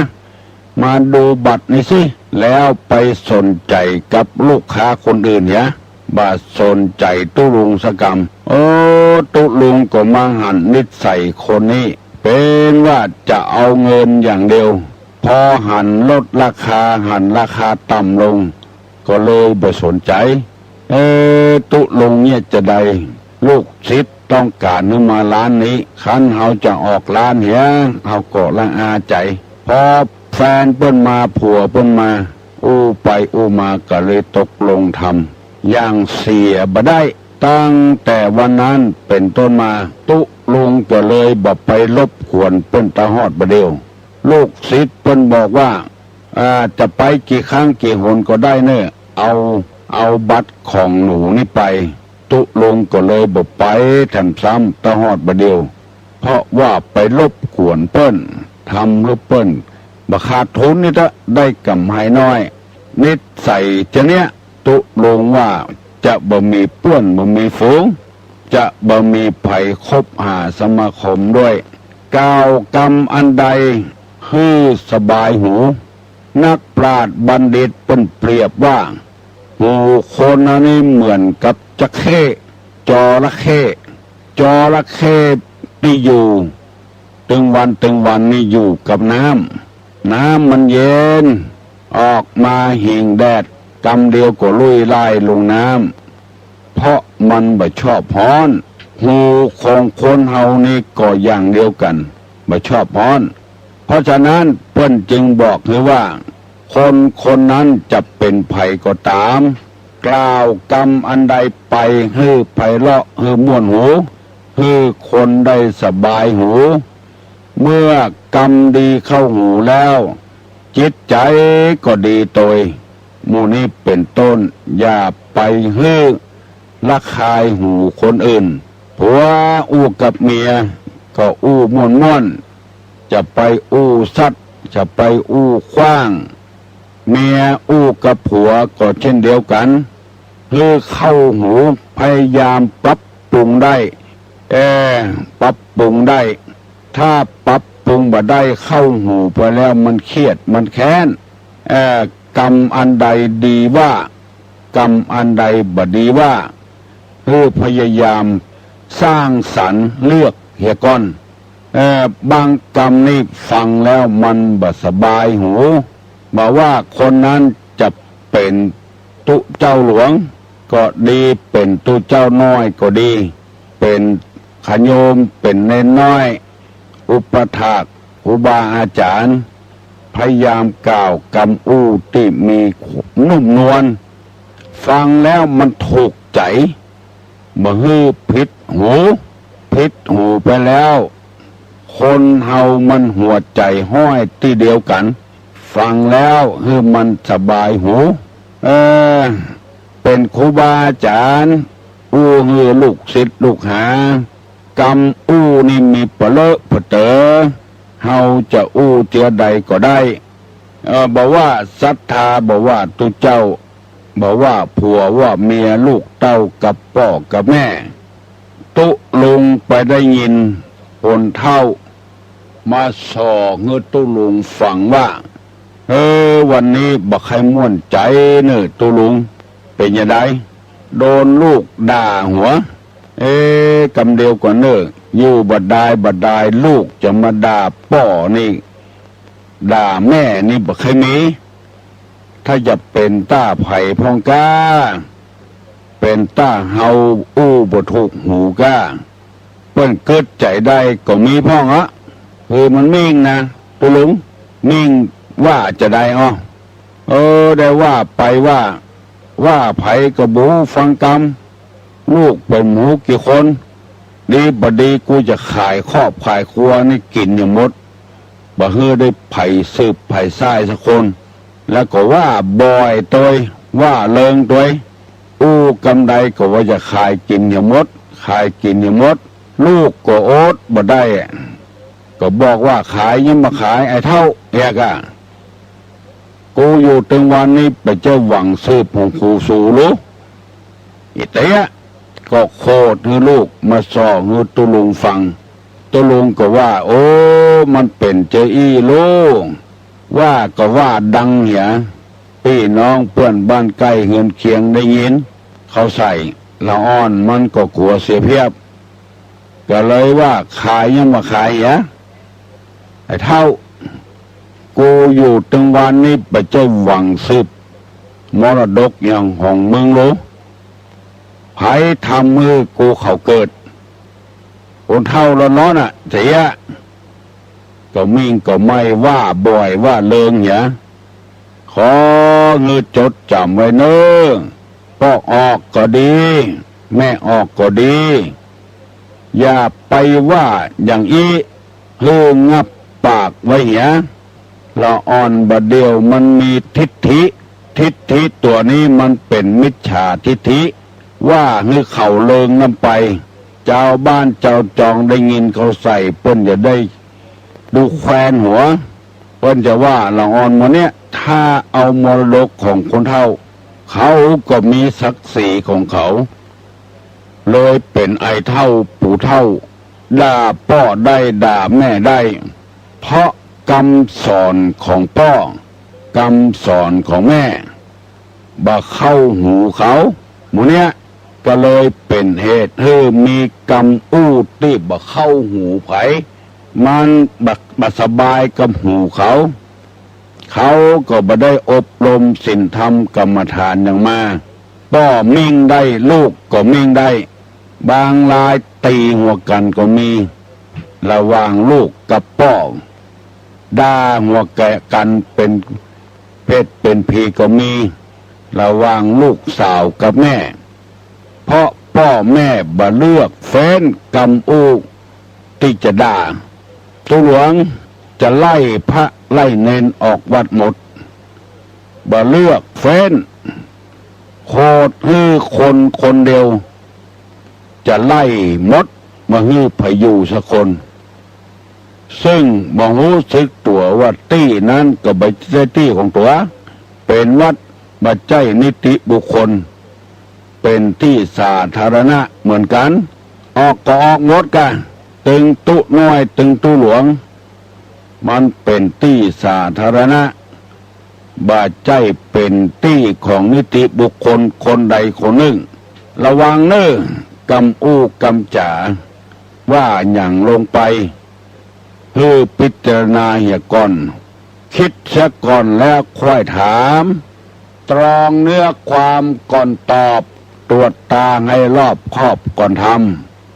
มาดูบัตรนี่สิแล้วไปสนใจกับลูกค้าคนอื่นเนี่ยบาสนใจตุลุงสกรรมตุลุงก็มาหันนิสัยคนนี้เป็นว่าจะเอาเงินอย่างเดียวพอหันลดราคาหันราคาต่ำลงก็เลยบ่สนใจตุลุงเนี่ยจะได้ลูกศิษย์ต้องการนึมาร้านนี้คันเขาจะออกร้านเหี้ยเขาก็ละอาใจพอแฟนเปิ้นมาผัวเปิ้นมาอู้ไปอู้มาก็เลยตกลงทำอย่างเสียบ่ได้ตั้งแต่วันนั้นเป็นต้นมาตุลุงก็เลยบ่ไปรบกวนเปิ้นตาฮอดบ่เดียวลูกศิษย์เปิ้นบอกว่าจะไปกี่ครั้งกี่หนก็ได้เนอะเอาบัตรของหนูนี่ไปตุลุงก็เลยบ่ไปแถมซ้ำตาฮอดบ่เดียวเพราะว่าไปรบกวนเปิ้นทำรูปเปิ้นบ่ขาดทุนนี่ถ้าได้กำไรน้อยนิสัยจะเนี้ยตุลงว่าจะบ่มีเปื้อนบ่มีฝูงจะบ่มีภัยคบหาสมาคมด้วยกล่าวกรรมอันใดฮือสบายหูนักปราชญ์บัณฑิตเป็นเปรียบว่าหูคนอันนี้เหมือนกับจะเข้จระเข้ที่อยู่ตึงวันนี่อยู่กับน้ำมันเย็นออกมาหิงแดดกำเดียวก็ลุยไล่ลงน้ำเพราะมันบ่ชอบร้อนหูของคนเฮานี่ก็อย่างเดียวกันบ่ชอบร้อนเพราะฉะนั้นเปิ้นจึงบอกคือว่าคนนั้นจะเป็นภัยก็ตามกล่าวกรรมอันใดไปให้ไพเราะให้ม่วนหูให้คนได้สบายหูเมื่อกรรมดีเข้าหูแล้วจิตใจก็ดีโดยหมู่นี้เป็นต้นอย่าไปให้ละคายหูคนอื่นผัวอู้กับเมียก็อู้ม่วนจะไปอู้สัตว์จะไปอู้ขว้างเมียอู้กับผัวก็เช่นเดียวกันให้เข้าหูพยายามปรับปรุงได้ปรับปรุงได้ถ้าปรับปรุงบ่ได้เข้าหูไปแล้วมันเครียดมันแค้นกรรมอันใดดีว่ากรรมอันใดบ่ดีว่าพยายามสร้างสรรค์เลือกเหียก่อนบางกรรมนี่ฟังแล้วมันบ่สบายหูบอกว่าคนนั้นจะเป็นตุเจ้าหลวงก็ดีเป็นตุเจ้าน้อยก็ดีเป็นขโยมเป็นเนนน้อยอุปถากครูบาอาจารย์พยายามกล่าวกำอู้ที่มีนุ่มนวลฟังแล้วมันถูกใจบ่ฮื้อผิดหูไปแล้วคนเฮามันหัวใจห้อยที่เดียวกันฟังแล้วฮื้อมันสบายหูเป็นครูบาอาจารย์อู้ฮื้อลูกศิษย์ลูกหากรรมอู้นี่มีเปเลอะเปเตอเฮาจะอู้เจือใดก็ได้บอกว่าศรัทธาบอกว่าตุเจ้าบอกว่าผัวว่าเมียลูกเต้ากับพ่อกับแม่ตุลุงไปได้ยินคนเท่ามาสอเงือตุลุงฟังว่าวันนี้บักใครม่วนใจเนอตุลุงเป็นยังไงโดนลูกด่าหัวกำเดียวกว่าเนออยู่บัดดายลูกจะมาด่าป่อนี่ด่าแม่นี่บักใครมีถ้าจะเป็นต้าไผ่พองก้าเป็นต้าเฮาอู้บ่ถูกหูก้าเปิ้นเกิดใจได้ก็มีพ่องมันมิ่งนะตุลุงมิ่งว่าจะได้ได้ว่าไปว่าไผ่กระบูฟังกรรมลูกเป็นหมูกี่คนดีบดีกูจะขายครอบขายครัวนี่กินอย่างหมดบ่เฮือได้ไผ่สืบไผ่ทรายสักคนแล้วก็ว่าบ่อยตัวว่าเลิงตัวอู้กำไดก็ว่าจะขายกินอย่างหมดลูกก็โอ๊ตบ่ได้ก็บอกว่าขายยังมาขายไอ้เท่ากูอยู่ตึงวันนี้ไปเจ้าหวังซื้อผงคูสูรู้อีเตะก็โคตรให้ลูกมาสอให้ตุลุงฟังตุลุงก็ว่าโอ้มันเป็นเจอี้ลูก ว่าก็ว่าดังเหียพี่น้องเพื่อนบ้านใกล้เฮือนเคียงได้ยินเขาใส่ละอ่อนมันก็กลัวเสียเพียบก็เลยว่าขายยังมาขายเหียไอ้เท่ากูอยู่ตึงวันนี้ไปเจ้าหวังสืบมรดกอย่างของเมืองรู้ไผทำมือกูเขาเกิดคนเท่าแล้วน้อน่ะเสียก็มิ่งก็ไม่ว่าบ่อยว่าเลิงเหียขอเงือจดจำไว้เนอะพ่อออกก็ดี แม่ออกก็ดี อย่าไปว่าอย่างอี้เฮืองับปากไว้เหียละอ่อนบะเดียวมันมีทิฏฐิตัวนี้มันเป็นมิจฉาทิฏฐิว่าเฮือเข่าเลิงน้ำไปเจ้าบ้านเจ้าจองได้ยินเขาใส่เปิ้นจะได้ดูแควนหัวเปิ้นจะว่าละอ่อนวันเนี้ยถ้าเอามรดกของคนเฒ่าเขาก็มีศักดิ์ศรีของเขาเลยเป็นไอ้เท่าปู่เท่าด่าพ่อได้ด่าแม่ได้เพราะคำสอนของพ่อคำสอนของแม่บ่เข้าหูเขาหมูเนี้ยก็เลยเป็นเหตุให้มีกรรมอู้ที่บ่เข้าหูไผมันบ่สบายกับหูเขาก็บ่ได้อบรมศีลธรรมกรรมฐานอย่างมาพ่อมิ่งได้ลูกก็มิ่งได้บางรายตีหัวกันก็มีระหว่างลูกกับพ่อด่าหัวแกะกันเป็นเพศเป็นผีก็มีระหว่างลูกสาวกับแม่เพราะพ่อแม่บ่เลือกเฟ้นกำอูที่จะด่าตัวหลวงจะไล่พระไล่เนนออกวัดหมดบ่เลือกเฟ้นโคตรฮือคนเดียวจะไล่มดมาฮือพายุสักคนซึ่งบ่รู้สึกตัวว่าตี้นั้นก็บ่ใช่ตี้ของตัวเป็นวัดบ่ใช่นิติบุคคลเป็นที่สาธารณะเหมือนกันออกก็ออกหมดกันตึงตุน้อยตึงตุหลวงมันเป็นที่สาธารณะบ่ใช่เป็นที่ของนิติบุคคลคนใดคนหนึ่งระวังเน้อกำอู้กำจ๋าว่าอย่างลงไปเพื่อพิจารณาเหียก่อนคิดเสียก่อนแล้วค่อยถามตรองเนื้อความก่อนตอบตรวจตาให้รอบคอบก่อนท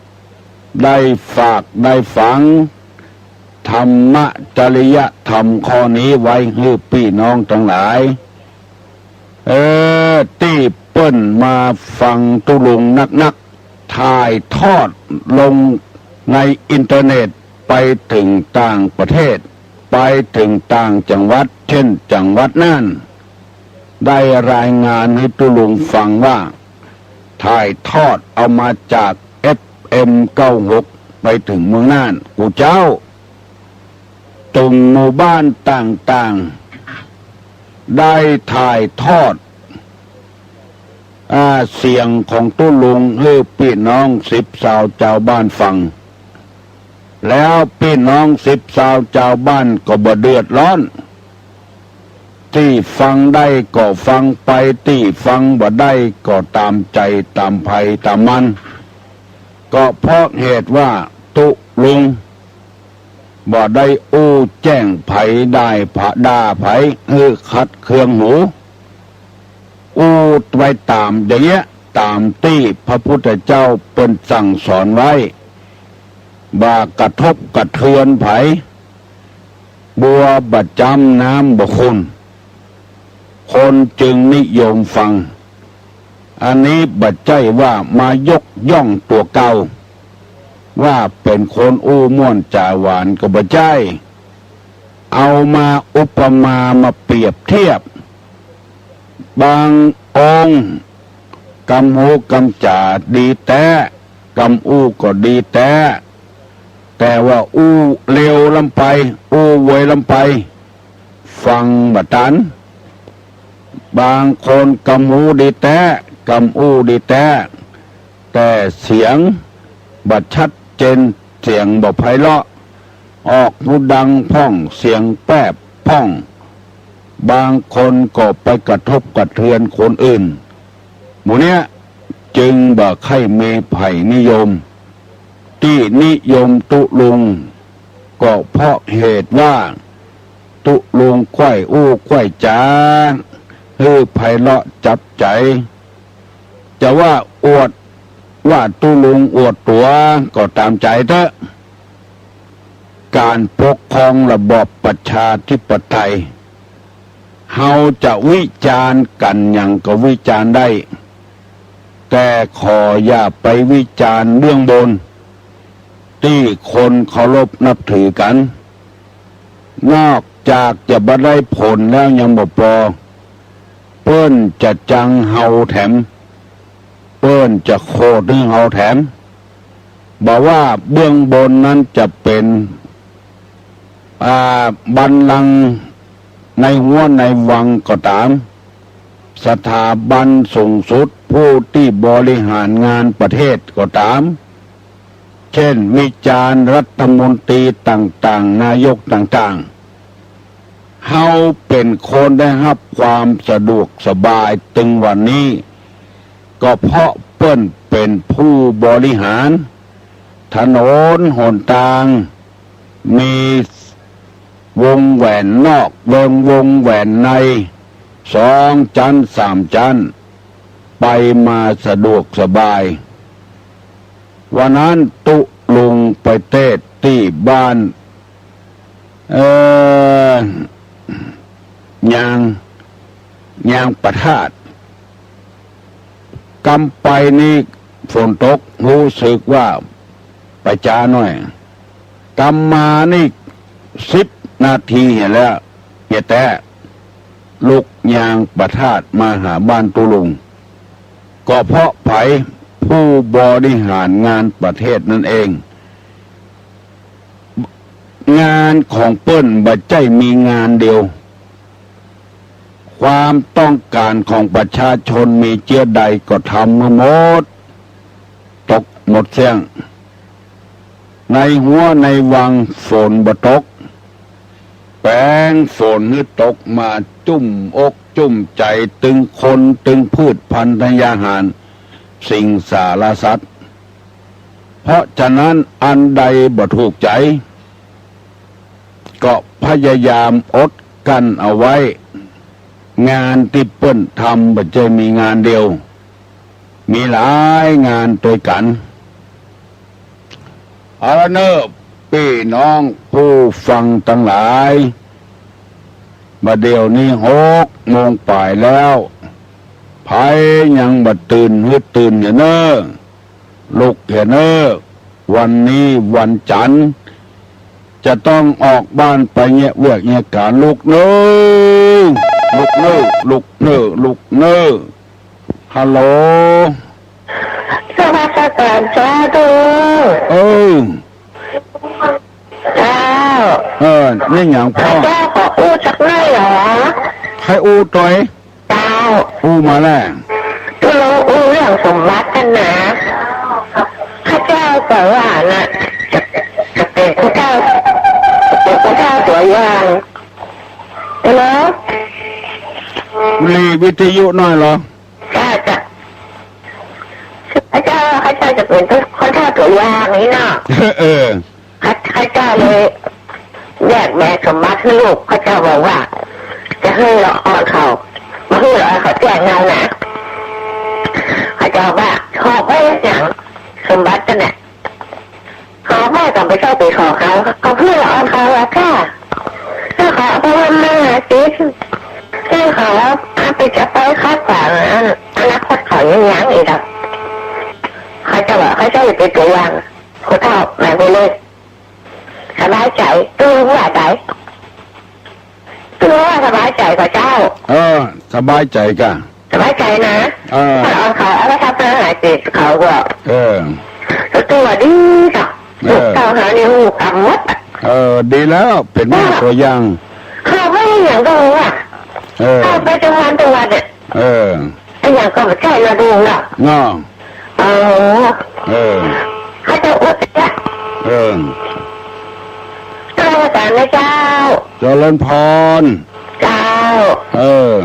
ำได้ฝากได้ฝังธรรมะจริยธรรมข้อนี้ไว้ให้พี่น้องทั้งหลายที่เปิ้นมาฟังตุลุงนักถ่ายทอดลงในอินเทอร์เน็ตไปถึงต่างประเทศไปถึงต่างจังหวัดเช่นจังหวัดน่านได้รายงานให้ตุลุงฟังว่าถ่ายทอดเอามาจาก FM 96ไปถึงเมืองน่านกูเจ้าตรงหมู่บ้านต่างๆได้ถ่ายทอดเสียงของตุลุงให้พี่น้อง10 ชาวชาวบ้านฟังแล้วพี่น้อง10 ชาวชาวบ้านก็บ่เดือดร้อนที่ฟังได้ก็ฟังไปที่ฟังบ่ได้ก็ตามใจตามภัยตามมันก็เพราะเหตุว่าตุลุงบ่ได้อู้แจ้งไผได้ผะด่าไผขัดเคืองหูอู้ไว้ตามอย่างเงี้ยตามที่พระพุทธเจ้าเปิ้นสั่งสอนไว้บ่ากระทบกระเทือนไผบัวบ่จำน้ำบ่คุณคนจึงนิยมฟังอันนี้บ่ใช่ว่ามายกย่องตัวเก่าว่าเป็นคนอู้ม่วนจ่าหวานก็บ่ใช่เอามาอุปมามาเปรียบเทียบบางองค์กำหูกำจ่าดีแต่กำอู้ก็ดีแต่ว่าอู้เร็วลำไปอู้ไวลำไปฟังบ่ทันบางคนกำหูดีแต่กำอู้ดีแต่เสียงบ่ชัดเจนเสียงบ่ไพเราะออกหูดังพ่องเสียงแป๊บพ่อง บางคนก็ไปกระทบกระเทือนคนอื่นหมู่เนี้ยจึงบ่ใครมีไผ่นิยมที่นิยมตุลุงก็เพราะเหตุว่าตุลุงควายอู้ควายจ้าไพเราะจับใจจะว่าอวดว่าตุลุงอวดตัวก็ตามใจเถอะการปกครองระบอบประชาธิปไตยเฮาจะวิจารณ์กันอย่างก็วิจารณ์ได้แต่ขออย่าไปวิจารณ์เบื้องบนที่คนเคารพนับถือกันนอกจากจะบ่ได้ผลแล้วยังบ่พอเปิ้นจะจังเฮาแถมเปิ้นจะโคตรให้เฮาแถมบอกว่าเบื้องบนนั้นจะเป็นบัลลังก์ในหัวในวังก็ตามสถาบันสูงสุดผู้ที่บริหารงานประเทศก็ตามเช่นวิจารณ์รัฐมนตรีต่างๆนายกต่างๆเฮาเป็นคนได้รับความสะดวกสบายตึงวันนี้ก็เพราะเปิ้นเป็นผู้บริหารถนนหนทางมีวงแหวนนอกวงแหวนใน2 ชั้น 3 ชั้นไปมาสะดวกสบายวันนั้นตุลุงไปเทศที่บ้านยางประทาดกำไปนี่ฝนตกรู้สึกว่าไปจ้าหน่อยกำมานี่10 นาทีเห็นแล้วเหี้ยแต่ลูกยางประทาดมาหาบ้านตุลุงก็เพราะไผผู้บริหารงานประเทศนั่นเองงานของเปิ้นบ่ใช่มีงานเดียวความต้องการของประชาชนมีเจือใดก็ทำมาหมดตกหมดเสียงในหัวในวังฝนบ่ตกแป้งฝนนี่ตกมาจุ่มอกจุ่มใจตึงคนตึงพืชพันธุ์ยาหารสิ่งสารสัตว์เพราะฉะนั้นอันใดบ่ถูกใจก็พยายามอดกันเอาไว้งานที่เปิ้นทำบ่ใช่มีงานเดียวมีหลายงานด้วยกันเอาละเนอะพี่น้องผู้ฟังทั้งหลายมาเดี๋ยวนี้6 โมงป่ายแล้วไผยังบ่ตื่นตื่นอย่าเนอะลุกอย่าเนอะวันนี้วันจันทร์จะต้องออกบ้านไปเนี่ยเวียกเนี่ยการลุกเนอะลุกเนอะลุกเนอะลุกเนอะฮัลโหลสวัสดีการจ้าดูเจ้านี่อย่างพ่อเจ้าขออู้สักหน่อยเหรอใครอู้ตัวเจ้าอู้มาแล้วตัวเราอู้เรื่องสมบัติกันนะข้าเจ้าแต่ว่าน่ะจะเป็นข้าเจ้าตัวอย่างแล้วมีวิทยุหน่อยเหรอจ้าข้าเจ้าจะเป็นข้าเจ้าตัวอย่างนี้เนาะข้าเจ้าเลยแยกแม่สมบัติให้ลูกข้าเจ้าบอกว่าจะให้เราอ่อนเขามาให้เราเขาแจ้งเงานะข้าเจ้าว่าขอไว้อย่างสมบัติกันเนี่ยขอแม่ต้องไปเข้าไปขอเขาเพื่อเราอ่อนเขาอะค่ะถ้าขอเพราะว่าแม่สิถ้าขอไปจะไปคัดฝังอนาคตเขายังอีกอ่ะเขาจะบอกเขาจะอยู่เป็นตัวอย่างคนเท่าแม่ไปเลยสบายใจตัวว่าใจตัวว่าสบายใจกว่าเจ้าสบายใจกันสบายใจนะถ้าเอาเขาเอาไปทำอาหารติดเขาก็ตัวดีจ้ะเจ้าหาในหูคำวัดดีแล้วเป็นแม่ตัวอย่างเขาไม่อย่างดูอ่ะเขาไปจังหวัดเนี่ยไอ้อย่างก็ไม่ใช่ระดูน่ะง้อเขาจะอุดเนี่ยเจ้าอาจารย์นะเจ้าเจริญพรเจ้า เออ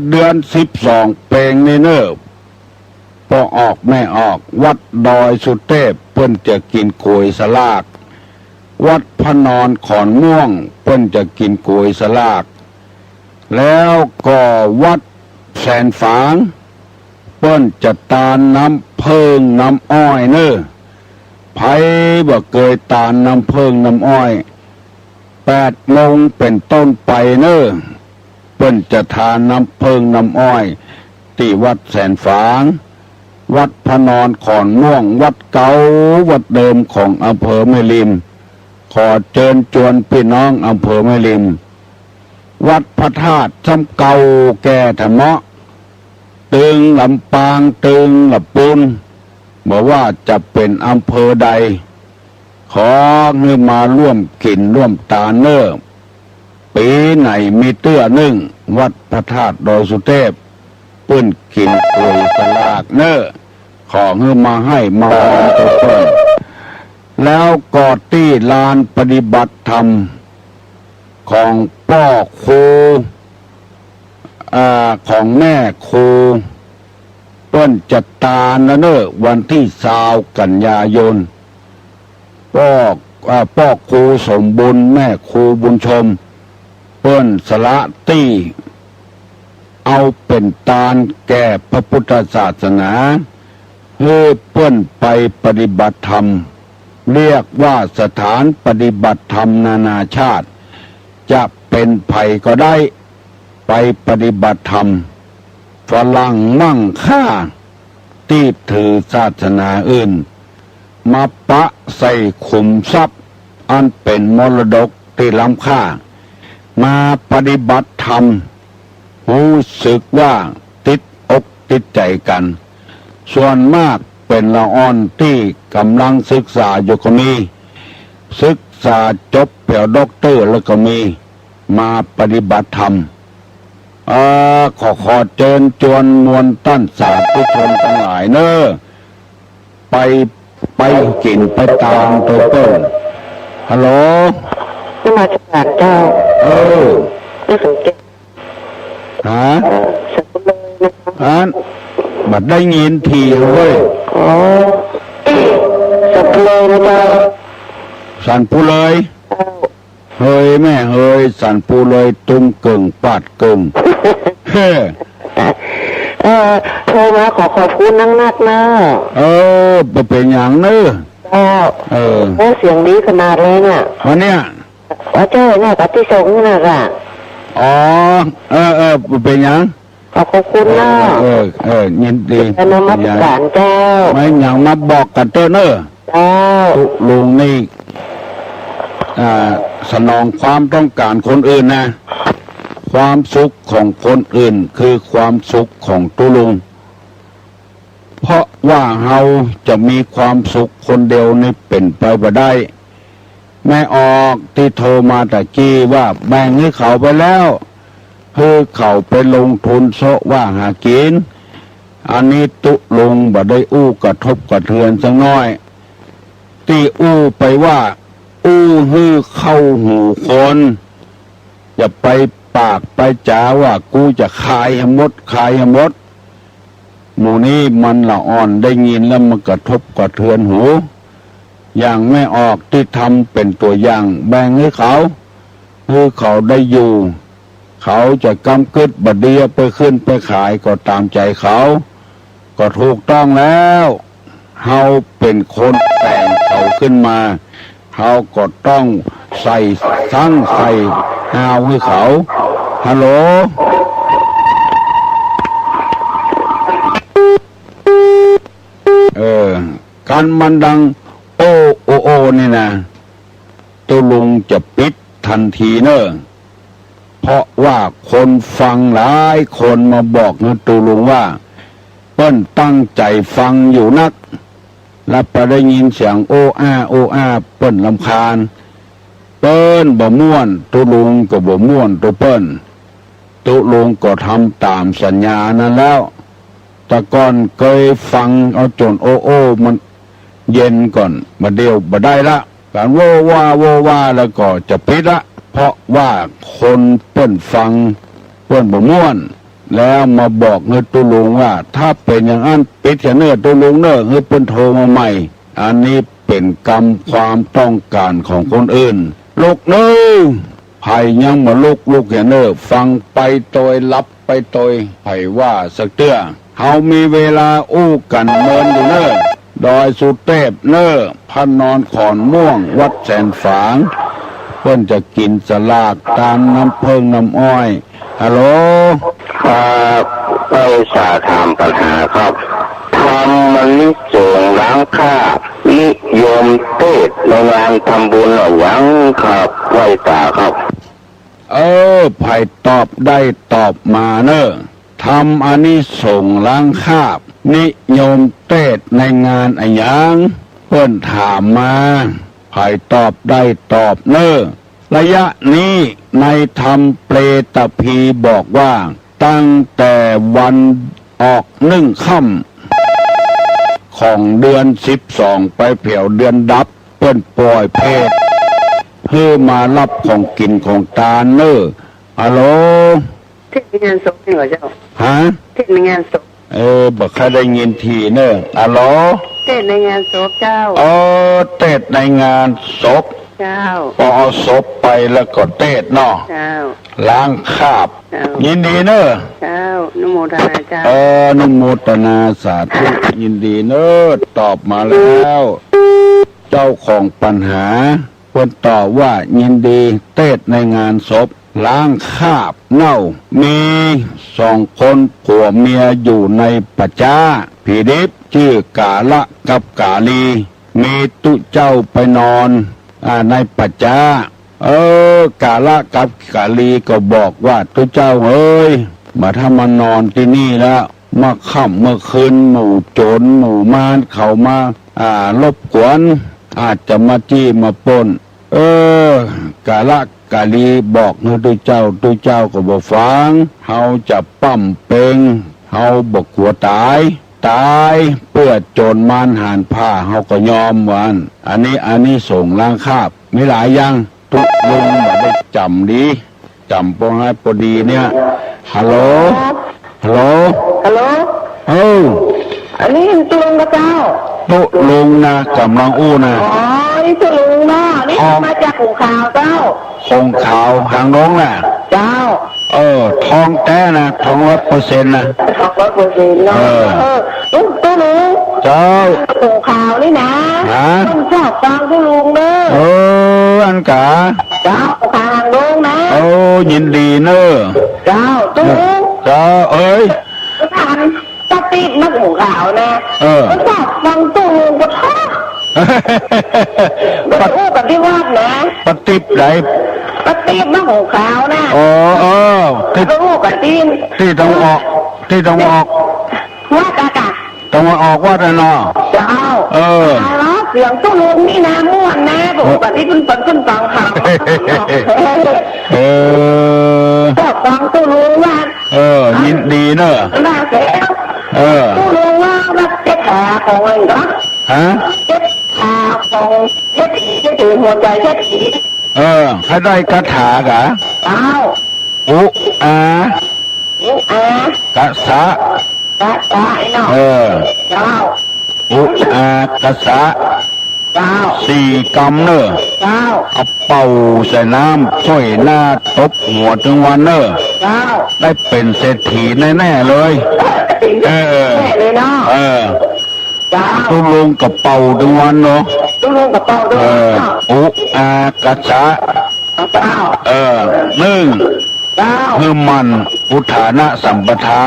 เดือน12เพลงนี่เนอะพอออกแม่ออกวัดดอยสุเทพเพิ่นจะกินกล้วยสลากวัดพระนอนขอนม่วงเพิ่นจะกินกล้วยสลากแล้วก็วัดแสนฝางเปิ้นจะตาลน้ำเพิงน้ำอ้อยเนอะไผบ่เคยตาลน้ำเพิงน้ำอ้อย8 โมงเป็นต้นไปเนอะเปิ้นจะทานน้ำเพิงน้ำอ้อยที่วัดแสนฝางวัดพระนอนขอนม่วงวัดเก่าวัดเดิมของอำเภอแม่ริมขอเชิญชวนพี่น้องอำเภอแม่ริมวัดพระธาตุซ้ำเก่าแก่ธรรมะตึงลำปางตึงลำปูนบอกว่าจะเป็นอำเภอใดขอให้มาร่วมกินร่วมตาเนอปีไหนมีเตื้อนึ่งวัดพระธาตุดอยสุเทพปื้นกินกล้วยสลากเนอขอให้มาให้มาหอมตัวเปิ้นแล้วกอดที่ลานปฏิบัติธรรมของพ่อครูของแม่ครูเปิ้นจัดตานะเนอวันที่20 กันยายนพ่อครูสมบุญแม่ครูบุญชมเปิ้นสละตี้เอาเป็นตาลแก่พระพุทธศาสนาเพื่อเปิ้นไปปฏิบัติธรรมเรียกว่าสถานปฏิบัติธรรมนานาชาติจะเป็นไผก็ได้ไปปฏิบัติธรรมฝรั่งมั่งค่าที่ถือศาสนาอื่นมาปะใส่ขุมทรัพย์อันเป็นมรดกที่ล้ำค่ามาปฏิบัติธรรมรู้สึกว่าติดอกติดใจกันส่วนมากเป็นละอ่อนที่กำลังศึกษาอยู่ก็มีศึกษาจบแถวด็อกเตอร์แล้วก็มีมาปฏิบัติธรรมขอเชิญชวนมวลต้านสาธุชนทั้งหลายเนอะไปกินไปตามตัวเปิ้ลฮัลโหลที่มาจากเจ้าไม่สังเกตสักเลยนะครับบัดได้ยินทีเว้ยสักเลยนะเจ้าสันปูเลยเฮ้ยแม่เฮ้ยสันปูเลยตุ้มเก่งปาดเก่งโทรมาขอบคุณนักนะเป็นอย่างเนอะเสียงดีขนาดเลยเนี่ยวันเนี้ยว่าเจ้าเนี่ยกับที่ส่งนี่นะเป็นอย่างขอบคุณนะยินดีนมัสการเจ้าไม่อย่างมาบอกกันเจ้าเนอะตุลุงนี่สนองความต้องการคนอื่นนะความสุขของคนอื่นคือความสุขของตุลุงเพราะว่าเราจะมีความสุขคนเดียวนี่เป็นไปบ่ได้แม่ออกที่โทรมาตะกี้ว่าแบ่งให้เขาไปแล้วคือเขาไปลงทุนโซว่าหากินอันนี้ตุลุงบ่ได้อู้กระทบกระเทือนสักน้อยที่อู้ไปว่าอู้ฮือเข้าหูคนอย่าไปปากไปจ๋าว่ากูจะขายให้หมดหมู่นี้มันละอ่อนได้ยินแล้วมันกระทบกระเทือนหูอย่างไม่ออกที่ทำเป็นตัวอย่างแบ่งให้เขาคือเขาได้อยู่เขาจะกำกึดบัดเดียไปขึ้นไปขายก็ตามใจเขาก็ถูกต้องแล้วเฮาเป็นคนแต่งเขาขึ้นมาเขาก็ต้องใส่ฮาวให้เขาฮัลโหลการมันดังโอนี่นะตุลุงจะปิดทันทีเนอะเพราะว่าคนฟังหลายคนมาบอกนะตุลุงว่าเปิ้นตั้งใจฟังอยู่นักแล้วไปได้ยินเสียงโออาเปิ้นรำคาญเปิ้นบ่ม่วนตุลุงก็บ่ม่วนตัวเปิ้นตุลุงก็ทำตามสัญญานั้นแล้วแต่ก่อนเคยฟังเอาจนโอมันเย็นก่อนมาเดียวบ่ได้ละการโวว่าแล้วก็จะปิดละ เพราะว่าคนเปิ้นฟังเปิ้นบ่ม่วน แล้วมาบอกเงตุลุงว่าถ้าเป็นอย่างนั้นปิดแค่เนื้อตุลุงเนื้อเงเปิ้นโทรมาใหม่อันนี้เป็นกรรมความต้องการของคนอื่นลูกเนื้อไผ่ยังมาลูกแค่เนื้อฟังไปโดยรับไปโดยไผ่ว่าสักเตื้อเฮามีเวลาอู้กันเมินอยู่เน้อดอยสุเทพเน้อพันนอนขอนม่วงวัดแสนฝางเพิ่นจะกินสลากตามน้ำเพิงน้ำอ้อยฮัลโหลครับไปสาถามปัญหาครับทำมันนิสงล้างคาบนิยมเทศในงานทำบุญหน่อยยังครับไหวตาครับไผ่ตอบได้ตอบมาเนอะทำอันนี้ส่งล้างคาบนิยมเทศในงานอะไรยังเพิ่นถามมาไผ่ตอบได้ตอบเนอะระยะนี้ในธรรมเปรตพีบอกว่าตั้งแต่วันออก1 ค่ำของเดือน12ไปเผียวเดือนดับเปิ้นปล่อยเพศเพื่อมารับของกินของตาเนอฮัลโหลเทศงานศพนี่เหรอเจ้าฮะเทศในงานศพบักใครได้ยินทีเนอฮัลโหลเทศในงานศพเจ้าเทศในงานศพเจ้าพอเอาศพไปแล้วก็เทศเนาะเจ้าล้างคราบยินดีเนอะเจ้านุโมทนาเจ้านุโมทนาสาธุยินดีเนอะตอบมาแล้วเจ้าของปัญหาคนตอบว่ายินดีเทศในงานศพล้างคราบเน่ามี2 คนผัวเมียอยู่ในปัจจาผีดิบชื่อกาละกับกาลีมีตุเจ้าไปนอนในปัจจากาละกับกาลีก็บอกว่าตุเจ้าเอ้ยมาถ้ามานอนที่นี่แล้วมาค่ำเมื่อคืนหมู่โจรหมู่มารเข้ามารบกวนอาจจะมาจี้มาปล้นกาละกาลีบอกให้ตุเจ้าก็บ่ฟังเฮาจะปั้มเปงเฮาบ่กลัวตายเพื่อโจรมารหานผ้าเฮาก็ยอมวันอันนี้ส่งล้างคราบมีหลายอย่างทุกลุงมาได้จำดีจำปองให้พอดีเนี่ยฮัลโหลอันนี้ตุลุงกับเจ้าตุลุงนะกำลังอู้นะนี่ตุลุงเนาะนี่มาจากหงขาวเจ้าหงขาวหางน้องน่ะเจ้าทองแท้นะทอง100%นะทอง100%เนาะตุลุงเจ้าหงขาวนี่นะต้องชอบฟังตุลุงเด้ออันกะเจ้าทางลุงนะยินดีเนอะเจ้าตุลุงเจ้าทางตะติดนักหงขาวนะก็ชอบฟังตุลุงก็ท้อปฏิบัติวัดนะปฏิบไหนปฏิบัติหงขาวนะที่รู้ปฏิบัติที่ต้องออกว่ากะต้องออกว่าแต่นอเจ้าเสียงตุลุงนี่นะม่วนนะปกติขึ้นฟังข่าวก็ฟังตุลุงว่ายินดีเนอะน่าเสียตุลุงว่ารับเจ็บขาของเองก็เจ็บขาของเจ็บถือหัวใจเจ็บผีใครได้คาถากะเจ้าอุอากะสะเนาะเจ้าอุอากะสะ4 กำเนอะเอาเป่าใส่น้ำช่วยหน้าตบหัวถึงวันเนอะได้เป็นเศรษฐีแน่ๆเลยแน่เลยเนาะตุลุงกับเป่าถึงวันเนาะอุอากะสะ1คือมันอุทานะสัมปทา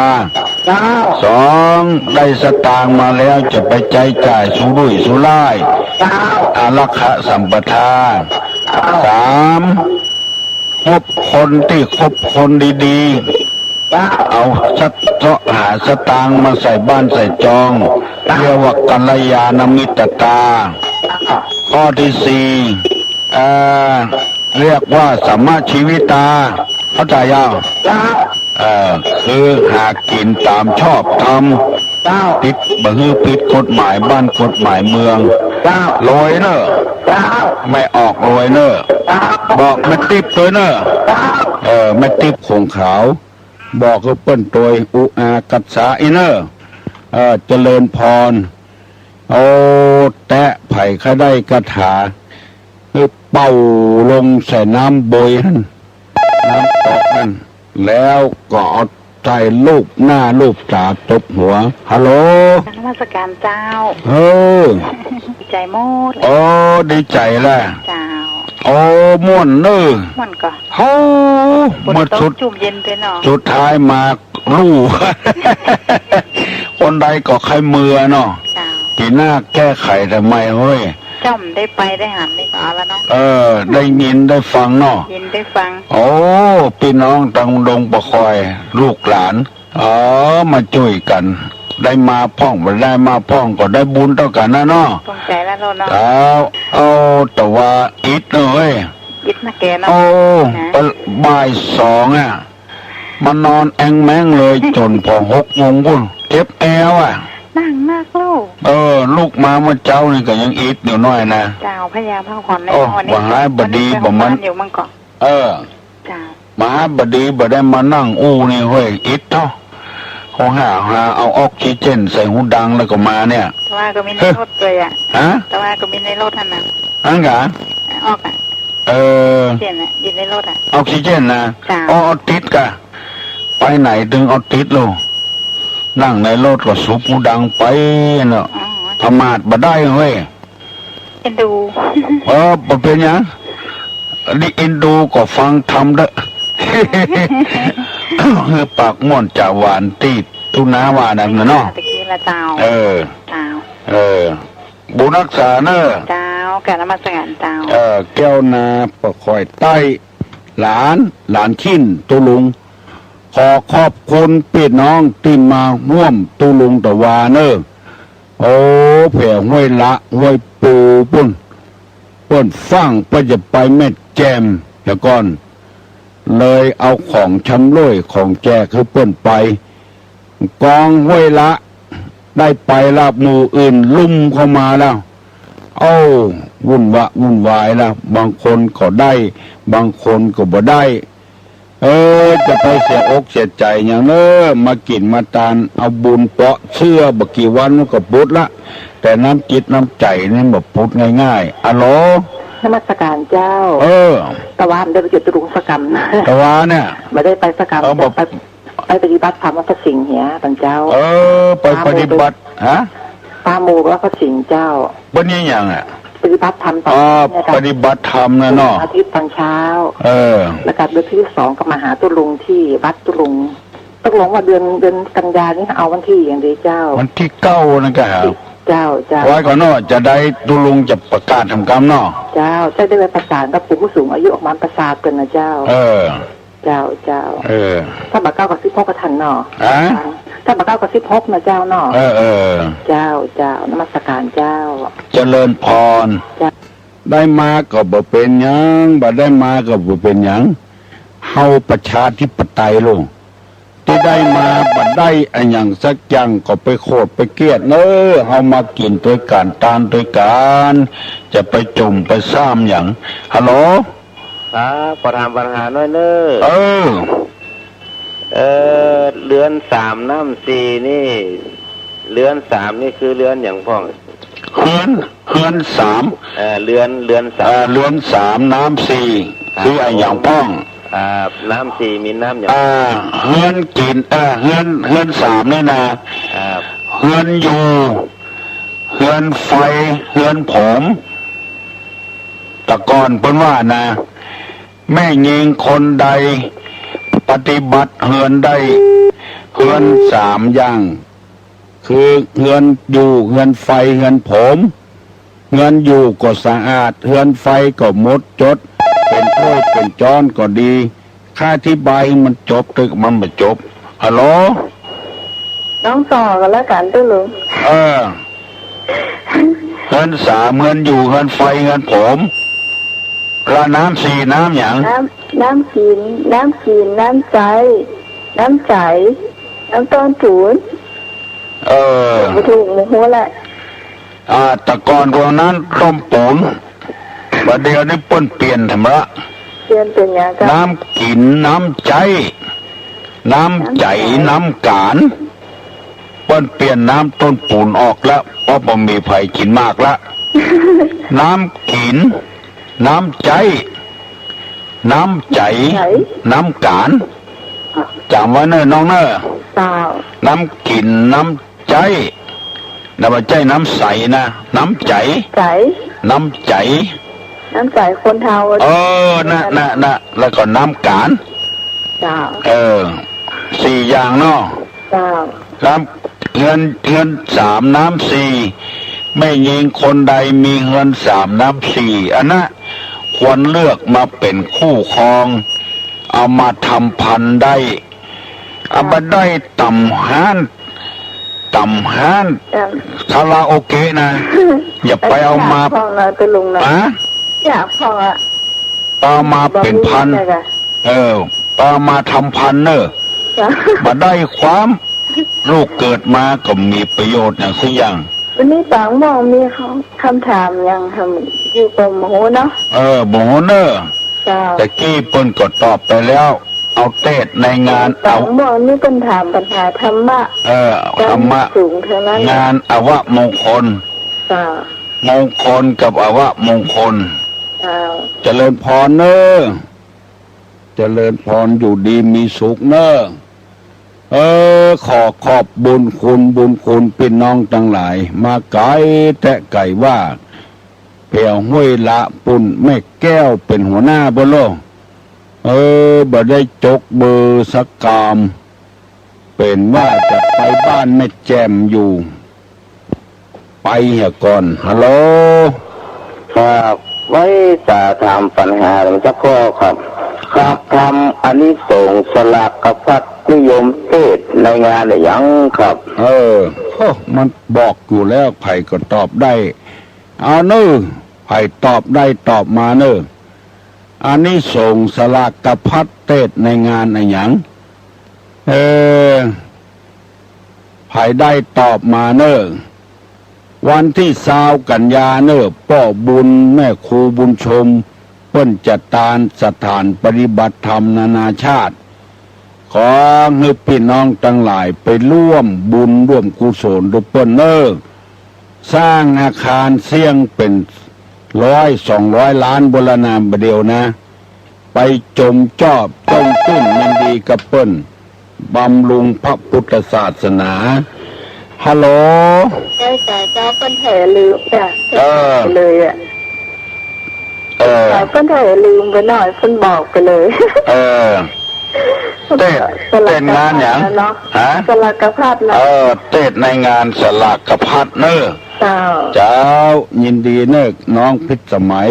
2ได้สตางค์มาแล้วจะไปใจจ่ายสุรุ่ยสุร่ายอารักขะสัมปทา3คบคนที่คบคนดีๆเอาหาสตางค์มาใส่บ้านใส่จองเรียกว่ากัลยาณมิตรตาข้อที่4เรียกว่าสัมมาชีวิตาเข้าใจยังคือหากินตามชอบธรรมผิดบ่ฮือผิดกฎหมายบ้านกฎหมายเมืองลอยเนอะ เจ้า ไม่ออกรวยเนอะ เจ้า บอกแม่ติ๊บตัวเนอะ เจ้า แม่ติ๊บคงขาว บอกคือเปิ้นตัวอุอากัดสาอินเนอร์เจริญพรโอ้แตะไผ่ข้าได้กระถาคือเป่าลงใส่น้ำบยนั่นน้ำตกนั่นแล้วก็เอาใจลูกหน้าลูกตาตบหัวฮัลโหล นมัสการเจ้า ดีใจหมดเลย โอ้ดีใจแหละ เจ้า โอ้ม่วนเนอ มันก็ โอ้ ฝน เมื่อ ต สุ ก ด จุ่มเย็นด้วยเนาะ สุดท้ายมาลู่ คนใดก็ใครมือเนาะ เจ้า ปีหน้าแก้ไขทำไมเฮ้ย เจ้ามันได้ไปได้หันได้ก็เอาแล้วเนาะ ได้ยินได้ฟังเนาะ ยินได้ฟัง โอ้พี่น้องตังดงประคอยลูกหลานมาช่วยกัน ได้มาพ่องไม่ได้มาพ่องก็ได้บุญเท่ากันนะเนาะ ตรงใจแล้วเนาะ เอาแต่ว่าอิดเลย ยิดนะแกเนาะ โอ้ นะ บ่ายสองมานอนแองแมงเลยจนพอ6 โมงพุ่นเจ็บแอวนั่งนักลูก ลูกมาเมื่อเจ้านี่ก็ยังอิดอยู่น้อยนะ เจ้าพยายามพักผ่อนใน โอ้ วันนี้ ว่าหายบดีบ่มัน อยู่มันก็ เจ้า มาบดีบ่ได้มานั่งอู้นี่เฮ้ยอิดเนาะเขาหาเอาออกซิเจนใส่หูดังแล้วก็มาเนี่ย แต่ว่าก็มีในรถเลยแต่ว่าก็มีในรถท่านนะ อันกะ ออกเจนยินในรถออกซิเจนนะ จ้า เอาติดกะไปไหนถึงเอาติดลูกนั่งในรถก็สูบหูดังไปเนาะธรรมาดบ่ได้เว้ย เอ็นดู บ่เป็นหยังนี่อินดูก็ฟังทำเด้อ คือปากม่วนจ่าหวานตีดตุนาว่านั่นน่ะเนาะ ตะกี้ละเจ้า เจ้า บุญรักษาเนอะ เจ้าแก่นมัสการเจ้า แก้วนาประคอยใต้หลานขิ้นตุลุง ขอขอบคุณพี่น้องที่มาร่วมตุลุงตะวาเนอะโอ้แผ่ห้วยละห้วยปูปุ่นฟังไปจะไปเม็ดแจมแล้วก่อนเลยเอาของชำร่วยของแจกคือเปิ้นไปกองห้วยละได้ไปลาบหมู่อื่นลุ่มเข้ามาแล้ววุ่นวายแล้วบางคนก็ได้บางคนก็บ่ได้จะไปเสียอกเสียใจอย่างเนอะมากินมาตานเอาบุญเปาะเชื่อบักกี่วันก็ปุดละแต่น้ำจิตน้ำใจนี่แบบปุดง่ายๆอะโหลนมัสการเจ้าตะวันได้ไปจุดตุลุงสกรรมนะตะวันเนี่ยไม่ได้ไปสกรรมไปปฏิบัติธรรมวัดพระสิงห์เหียตังเจ้าไปปฏิบัติปาโมกวัดพระสิงห์เจ้าวันนี้ยังปฏิบัติธรรมปฏิบัติธรรมนะเนาะอาทิตย์ตอนเช้าแล้วก็เดือนที่2ก็มาหาตุลุงที่วัดตุลุงตกลงว่าเดือนกันยานี่เอาวันที่อย่างเดียวเจ้าวันที่9นั่นก็หาเจ้าไว้ก่อนเนาะจะได้ตุลุงจะประกาศทำกรรมเนาะเจ้าจะได้ไปประสานกับผู้สูงอายุออกมาประสาทกันนะเจ้าเจ้าถ้าบักเก้ากับ16ก็ทันเนาะถ้าบักเก้ากับ16นะเจ้าเนาะเจ้านมัสการเจ้าเจริญพรได้มาก็บ่เป็นหยังบ่ได้มาก็บ่เป็นหยังเฮาประชาธิปไตยลูกที่ได้มาบ่ได้อันหยังสักอย่างก็ไปโคตรไปเกลียดเนอะเฮามากินด้วยกันตานด้วยกันจะไปจุ่มไปซ้ำหยังฮัลโหลขอถามปัญหาหน่อยเนอะเรือน3น้ำ4นี่เรือน3นี่คือเรือนอย่างพ่องเฮือน3เรือน3เรือน3น้ำ4คือไอ้อย่างป้องน้ำ4มีน้ำอย่างเฮือนกินเฮือน3นี่นะเฮือนอยู่เฮือนไฟเฮือนผมตะกอนเพิ่นว่านะแม่ยิงคนใดปฏิบัติเฮือนได้เฮือน3อย่างคือเฮือนอยู่เฮือนไฟเฮือนผมเฮือนอยู่ก็สะอาดเฮือนไฟก็หมดจดเป็นถ้วยเป็นจอนก็ดีค่าที่ใบมันจบตึกมันไม่จบฮัลโหลน้องต่อกันแล้วกันด้วยลุงเฮือน3เฮือนอยู่เฮือนไฟเฮือนผมแล้วน้ำ4น้ำอย่างน้ำกินน้ำใจน้ำต้นจูนไม่ถูกหัวแหละตะกอนพวกนั้นต้มปูน ประเดี๋ยวนี้เปิ้นเปลี่ยนธรรมะ เปลี่ยนเป็นอย่างกัน น้ำกินน้ำใจ น้ำใจน้ำกานเปิ้นเปลี่ยนน้ำต้นปูนออกแล้วเพราะบ่มีไผกินมากละน้ำกินน้ำใจ น้ำใจ น้ำกานจำไว้เนอะน้องเนอะ เปล่า น้ำกินน้ำใจน้ำใจน้ำใสนะน้ำใจ ใจ น้ำใจ น้ำใจคนเทา น่ะแล้วก็น้ำกาน เปล่า 4 อย่างเนาะ เปล่า น้ำเงิน3น้ำ4ไม่ยิงคนใดมีเงิน3น้ำ4อันนะควรเลือกมาเป็นคู่ครอง เอามาทำพันธุ์ได้เอามาได้ต่ำห้านคาราโอเกะนะ อย่าไปเอามา พองนะตัวลุงนะ อยากพองอ่ะ เอามาเป็นพันเอามาทำพันเนอะมาได้ความลูกเกิดมาก็มีประโยชน์อย่างสิอย่าง วันนี้ปางมองมีเขาคำถามยังทำอยู่กับหมูเนาะโมเนอร์แต่กี้เปิ้นก็ตอบไปแล้ว เอาเทศในงานปางมองนี่เป็นถามปัญหาธรรมะธรรมะสูงเท่านั้นงานอวมงคลมงคลกับอวมงคลเจริญพรเนอะเจริญพรอยู่ดีมีสุขเนอะขอบบุญคุณพี่น้องทั้งหลายมาไกลแต่ไก่ว่าเพียวห้วยละปุ่นแม่แก้วเป็นหัวหน้าบ่โลบ่ได้จกเบอร์สักกามเป็นว่าจะไปบ้านแม่แจมอยู่ไปเหรอก่อนฮัลโหลครับไว้จะถามปัญหาหลวงเจ้าพ่อครับทำอันนี้ส่งสลากกับพัดนิยมเทศในงานอะไรยังครับมันบอกอยู่แล้วไผ่ก็ตอบได้เอาเนอะไผ่ตอบได้ตอบมาเนอะอันนี้ส่งสลากกับพัดเทศในงานอะไรยังไผ่ได้ตอบมาเนอะวันที่20 กันยาเนอะพ่อบุญแม่ครูบุญชมเปิ้นจัดการสถานปฏิบัติธรรมนานาชาติขอให้พี่น้องทั้งหลายไปร่วมบุญร่วมกุศลด้วยเปิ้นเนอะสร้างอาคารเสี่ยงเป็น100-200 ล้านบรณาประเดียวนะไปจมจอบต้นตุ้นมันดีกับเปิ้นบำรุงพระพุทธศาสนาฮัลโหลใจเจ้าเป็นเหลืมจ้ะเลยอ่ะเพิ่นเหลืมไปหน่อยเพิ่นบอกไปเลยเต้นงานอย่างสลากพัดนะเต้นในงานสลากพัดเนอะเจ้ายินดีเนอะน้องพิษสมัย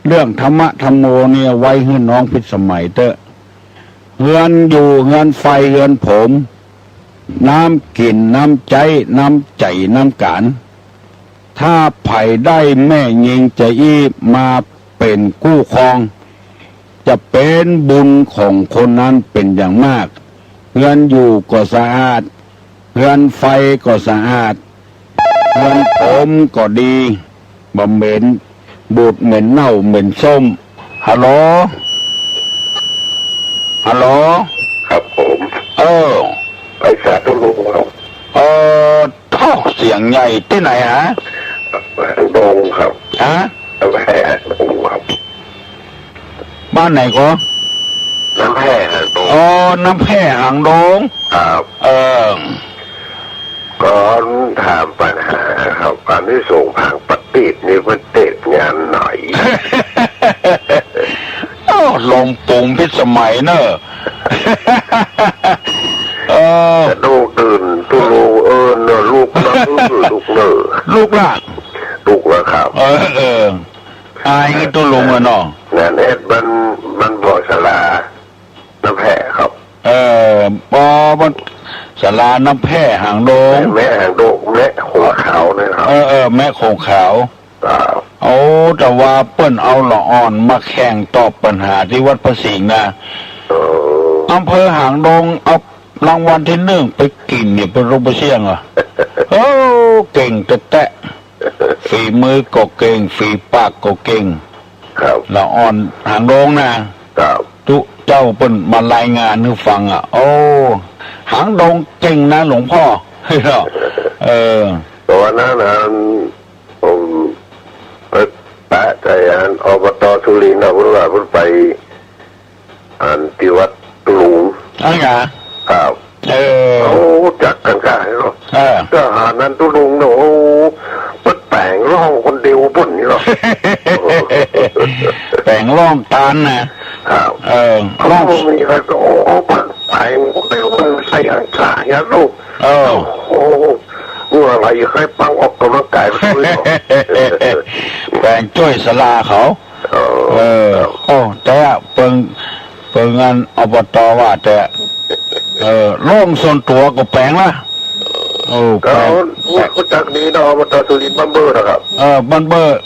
เรื่องธรรมะธรรมโมเนี่ยไว้ให้น้องพิษสมัยเตอะเงินอยู่เงินไฟเงินผมน้ำกินน้ำใจน้ำใจน้ำกานถ้าไผ่ได้แม่ยิงจะอีมาเป็นกู้ครองจะเป็นบุญของคนนั้นเป็นอย่างมากเงินอยู่ก็สะอาดเงินไฟก็สะอาดเงินผมก็ดีบำเหม็นบูดเหม็นเน่าเหม็นส้มฮัลโหลครับผมไปสาธุลุงครับท่อเสียงใหญ่ที่ไหนฮะดงครับแพร่ดงครับบ้านไหนก็น้ำแพร่ดงน้ำแพร่หางดงครับก็ถามปัญหาครับอันนี้ส่งทางปฏิทินนี่มันเตะงานหน่อยลมปุ่งพิษสมัยเนอะลูกตื่นตุลูเนอะลูกนะลูกเนอะลูกละครับอายงี้ตุลุงอะเนาะงานมันบอกสลาน้ำแพร่ครับมันสลาน้ำแพร่หางโดงแม่หางโดงแม่โขงขาวนะครับแม่โขงขาวแต่ว่าเปิ้นเอาละอ่อนมาแข่งตอบปัญหาที่วัดพระสิงห์นะอำเภอหางดงเอารางวัลที่1ไปกินเนี่ยเป็นรูปเสียงอ่ะเก่งแตะ ฝีมือก็เก่งฝีปากก็เก่ง ครับ ละอ่อนหางโดงนะครับ ตุเจ้าเป็นมารายงานให้ฟังอ่ะ โอ้หางโดงเก่งนะหลวงพ่อเฮ้ยตอนนั้นผมไปแปะใจอบตสุรินทร์พูดว่าพูดไปที่วัดตุลุงอะไรอ่ะครับโอ้จักกันกันเนาะก็หานั้นตุลุงเนาะปัดแต่งร่องคนเดียวปุ่นนี่เนาะแต่งร่องตานนะครับร่องมีใครก็โอ้ปัดแต่งคนเดียวใส่อังกาอย่างลูกโอ้เมื่อไรให้ปังออกกำลังกายไปด้วยแปลงจ้อยสลาเขาโอ้แต่เปิงงานอบตว่าแต่โล่งส่วนตัวก็แปลงละโอ้แปลงก็จากนี้นะอบตสุรินทร์บัมเบอร์นะครับบัมเบอร์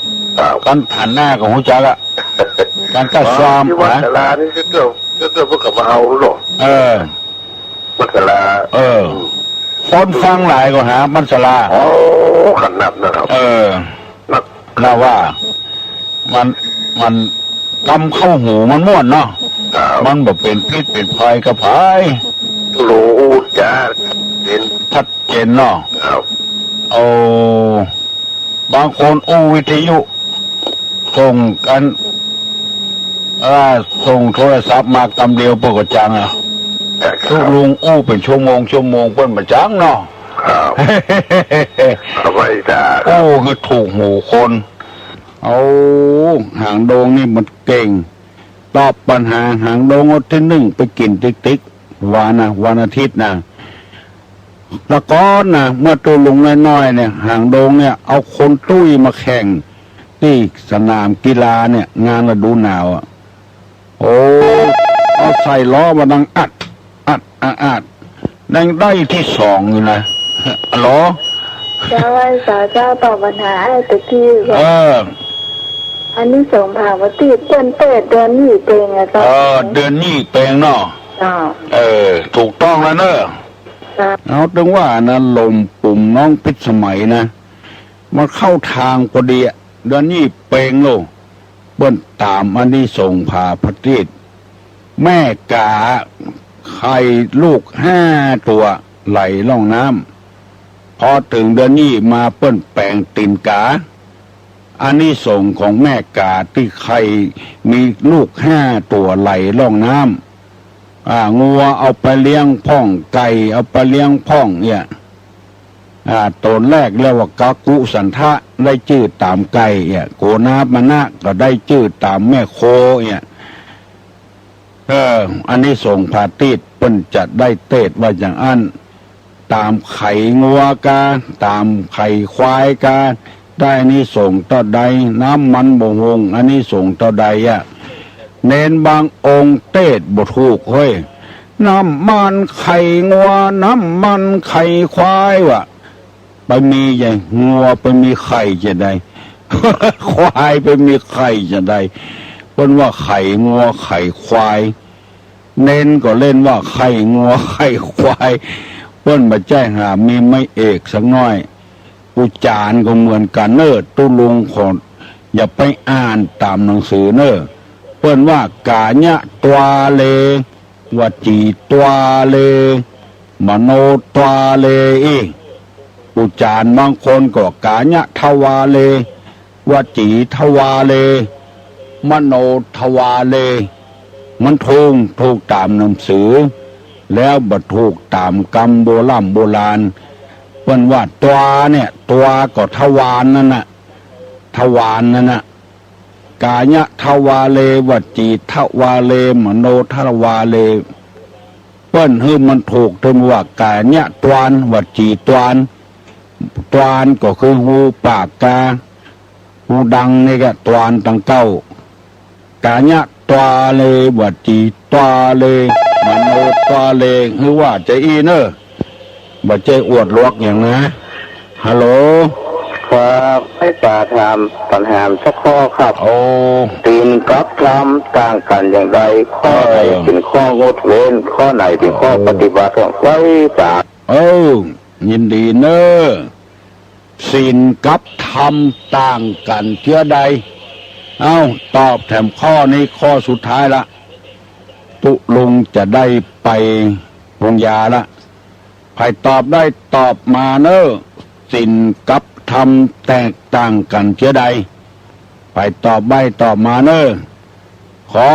กันผ่านหน้าของหัวใจละการกัดซ้อมที่วัดสลานี่ก็เกิดพวกกับมาเอาหรอวัดสลาคนฟังหลายก็หามัสลาโอ้ขนาดนะครับน่าว่ามันกำเข้าหูมันม่วนเนาะมันแบบเป็นพิษเป็นภัยกับภัยรู้จ้าเป็นชัดเจนเนาะโอ้บางคนวิทยุส่งกันส่งโทรศัพท์มากำเดียวปกจังทุกลุงเป็นชั่วโมงเปิ้นประจังเนาะไม่จ้าคือถูกหูคนหางโดงนี่มันเก่งตอบปัญหาหางโดงที่หนึ่งไปกินติ๊กวันอาทิตย์แล้วก็เมื่อตัวลุงน้อยๆเนี่ยหางโดงเนี่ยเอาคนตุ้ยมาแข่งที่สนามกีฬาเนี่ยงานฤดูหนาวเอาใส่ล้อมาดังอัดดังได้ที่สองอยู่นะล้อเจ้าไอ้สาวเจ้าตอบปัญหาไอ้ตะกี้อันนี้ส่งผ่านมาติดเดือนนี้เปงอะจ้าเดือนนี้เปงเนาะถูกต้องแล้วเนอะเอาถึงว่านะลมปุ่มน้องพิษสมัยนะมันเข้าทางพอดีเดือนนี้เปงโลเบิ้นตามอันนี้ส่งผ่าพระติดแม่กาไข่ลูก5 ตัวไหลล่องน้ำพอถึงเดือนนี้มาเปิ้นแปลงตีนกาอันนี้ส่งของแม่กาที่ไข่มีลูก5 ตัวไหลล่องน้ำงัวเอาไปเลี้ยงพ่องไก่เอาไปเลี้ยงพ่องเนี่ยตนแรกเรียกว่ากากุสันทะได้ชื่อตามไก่เนี่ยโกนาบมนะก็ได้ชื่อตามแม่โคเนี่ยอันนี้ส่งพาติดเปิ้นจะได้เตดว่าอย่างอันตามไข่งัวกาตามไข่ควายกาได้นี่ส่งต่อใดน้ำมันบ่หงอันนี้ส่งต่อใดเน้นบางองค์เตดบ่ถูกเฮ้ยน้ำมันไข่งัวน้ำมันไข่ควายวะไปมีอย่างงัวไปมีไข่จะได้ ควายไปมีไข่จะได้เพิ่นว่าไข่งัวไข่ควายเน้นก็เล่นว่าไข่งัวไข่ควายเพิ่นมาแจ้งหามีไม่เอกสักน้อยอุจารก็เหมือนกันเนอตุลุงคนอย่าไปอ่านตามหนังสือเนอเพิ่นว่ากาญะตัวเลวจีตัวเลมโนตัวเลอุจารบางคนก็กาญะทวาเลวจีทวาเลมโนทวาเลมันถูกตามหนังสือแล้วบ่ถูกตามกรรมโบราณเพิ่นว่าตัวก็ทวารนั่นน่ะกายะทวาเลวจีทวาเลมโนทวาเลเพิ่นให้มันถูกถึงว่ากายะตวานวจีตวานก็คือหูปากกาหูดังนี่ก็ตวานตั้งเก้ากายะตวาเลวจีตวาเลมโนตวาเลคือว่าใจอีเนอะบ่ใจอวดลวกอย่างนะฮัลโหลครับให้ป่าถามปัญหาสักข้อครับตีนกับธรรมต่างกันอย่างไรข้อไหนเป็นข้องดเว้นข้อไหนเป็นข้อปฏิบัติของไว้ป่ายินดีเนอะ ศีลกับธรรมต่างกันเชื่อใดเอาตอบแถมข้อนี้ข้อสุดท้ายละตุลุงจะได้ไปโรงยาละใครตอบได้ตอบมาเนอะศีลกับธรรมแตกต่างกันเชื่อใดไปตอบใบตอบมาเนอะขอ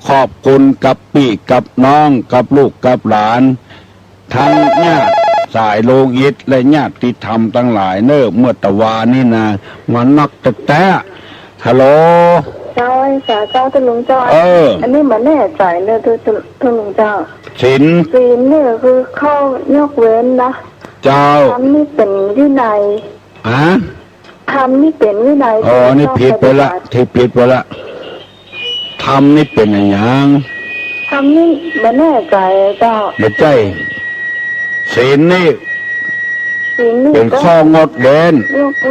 ขอบคุณกับพี่กับน้องกับลูกกับหลานทั้งญาติสายโลหิตและญาติธรรมทั้งหลายเนอะเมื่อตะวานี่นะมันนักแต่ฮัลโหลเจ้าไอ้สาเจ้าตุลุงเจ้าอันนี้มันแน่ใจเนอะตุลุงเจ้าศีลนี่คือข้อยกเว้นนะเจ้าทำนี่เป็นวินัยทำนี่เป็นวินัยอ๋อนี่ผิดไปละที่ผิดไปละทำนี่เป็นอย่างทำนี่มันแน่ใจเจ้าไม่ใช่ศีลนี่เป็นข้องดเว้น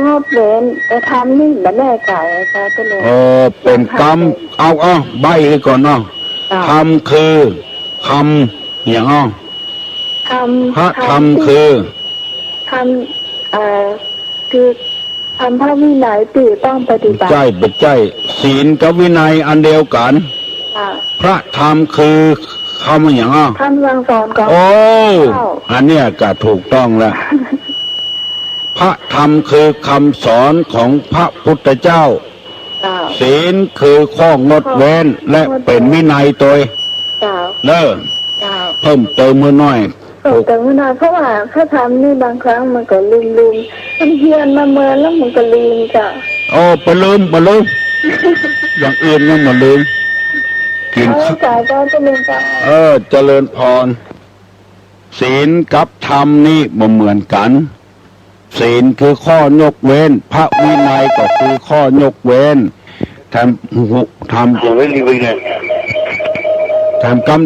งดเว้นแต่ทำนี่มันแน่ใจเจ้าตุลุงเป็นกรรมเอาใบก่อนเนาะทำคือคำอย่างอ้อพระธรรมคือทำคือทำพระวินัยที่ต้องปฏิบัติใช่เป็นใช่ศีลกับวินัยอันเดียวกันพระธรรมคือคำอย่างอ้อคำสั่งสอนก่อนโอ้อันเนี้ยก็ถูกต้องแล้วพระธรรมคือคำสอนของพระพุทธเจ้าศีลคือข้องดเว้นและเป็นวินัยตัวเลิกเพิ่มเติมมือน้อยแต่เมื่อนานเพราะว่าถ้าทำนี่บางครั้งมันก็ลืมมันเฮียนมาเมื่อแล้วมันก็ลืมจ้ะไปลืมอย่างอื่นยังมาลืมกินข้าวจ่ายก็จะลืมจ้ะเจริญพรศีลกับธรรมนี่บ่เหมือนกันศีลคือข้อยกเว้นพระวินัยก็คือข้อยกเว้นทำกรรม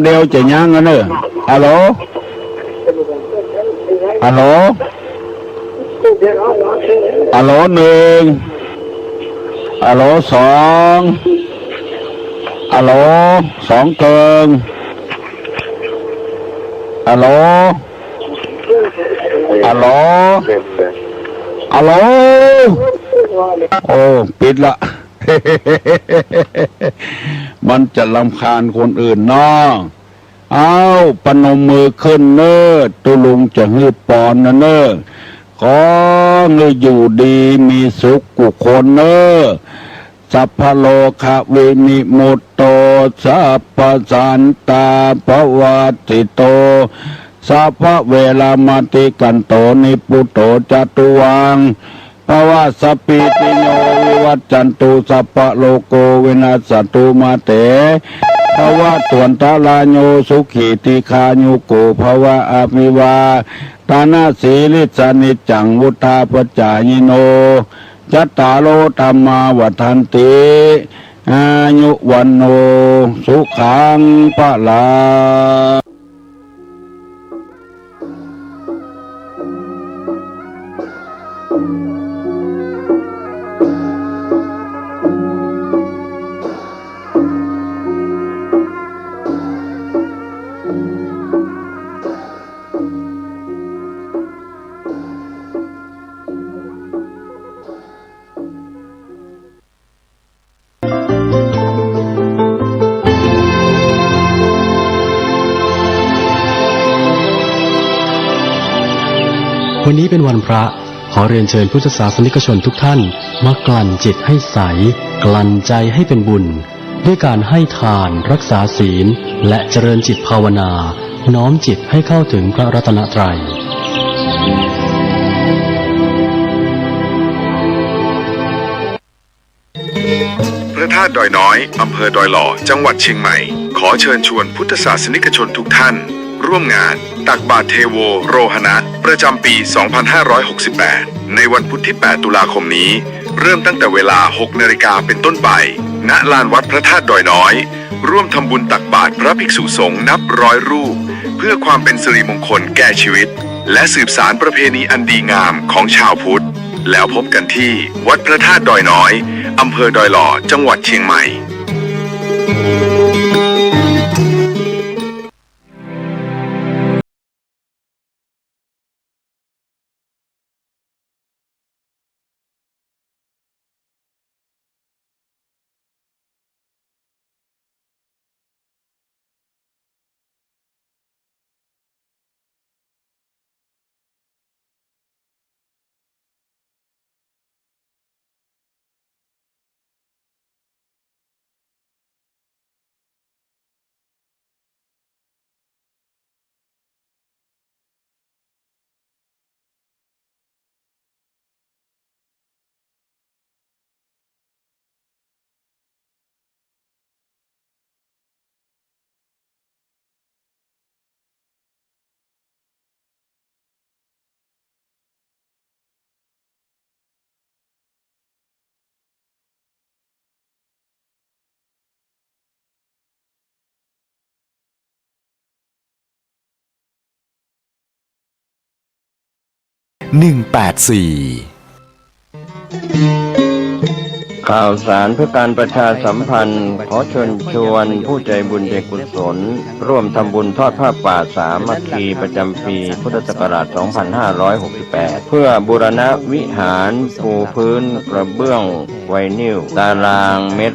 เดียวจะยั้งกันเนอะฮัลโหลหนึ่งฮัลโหลสองฮัลโหลสองเกิงฮัลโหลโอ้ปิดละมันจะรำคาญคนอื่นเนาะเอาปนมมือขึ้นเนอตุลุงจะฮือปอนนะเนอขอเงยอยู่ดีมีสุขกุคนเนอสัพพโลกเวนิมุตโตสัพพสันตาภวัติโตสัพพเวลามติกันโตนิปุตโตจตุวังภวะสปิติโยวิวัจจันตุสัพพโลโกวินาศตุมาเตภวะตวนตาลาโยสุขีติคาโยโกภวะอภิวาตานาสีลิสานิจังวุธาปจายโนจัตตาโลธรรมาวัฏันติอายุวันโนสุขังพลาวันนี้เป็นวันพระขอเรียนเชิญพุทธศาสนิกชนทุกท่านมากลั่นจิตให้ใสกลั่นใจให้เป็นบุญด้วยการให้ทานรักษาศีลและเจริญจิตภาวนาน้อมจิตให้เข้าถึงพระรัตนตรัยพระธาตุดอยน้อยอำเภอดอยหล่อจังหวัดเชียงใหม่ขอเชิญชวนพุทธศาสนิกชนทุกท่านร่วมงานตักบาตรเทโวโรหณะประจำปี 2568 ในวันพุธที่ 8 ตุลาคมนี้เริ่มตั้งแต่เวลา 6 นาฬิกาเป็นต้นไปณลานวัดพระธาตุดอยน้อยร่วมทำบุญตักบาตรพระภิกษุสงฆ์นับร้อยรูปเพื่อความเป็นสิริมงคลแก่ชีวิตและสืบสานประเพณีอันดีงามของชาวพุทธแล้วพบกันที่วัดพระธาตุดอยน้อยอำเภอดอยหล่อจังหวัดเชียงใหม่ ข่าวสารเพื่อการประชาสัมพันธ์ขอเชิญชวนผู้ใจบุญใจกุศลร่วมทำบุญทอดผ้าป่าสามัคคีประจำปีพุทธศักราช 2568 เพื่อบูรณะวิหารปูพื้นกระเบื้องไวนิลตารางเม็ด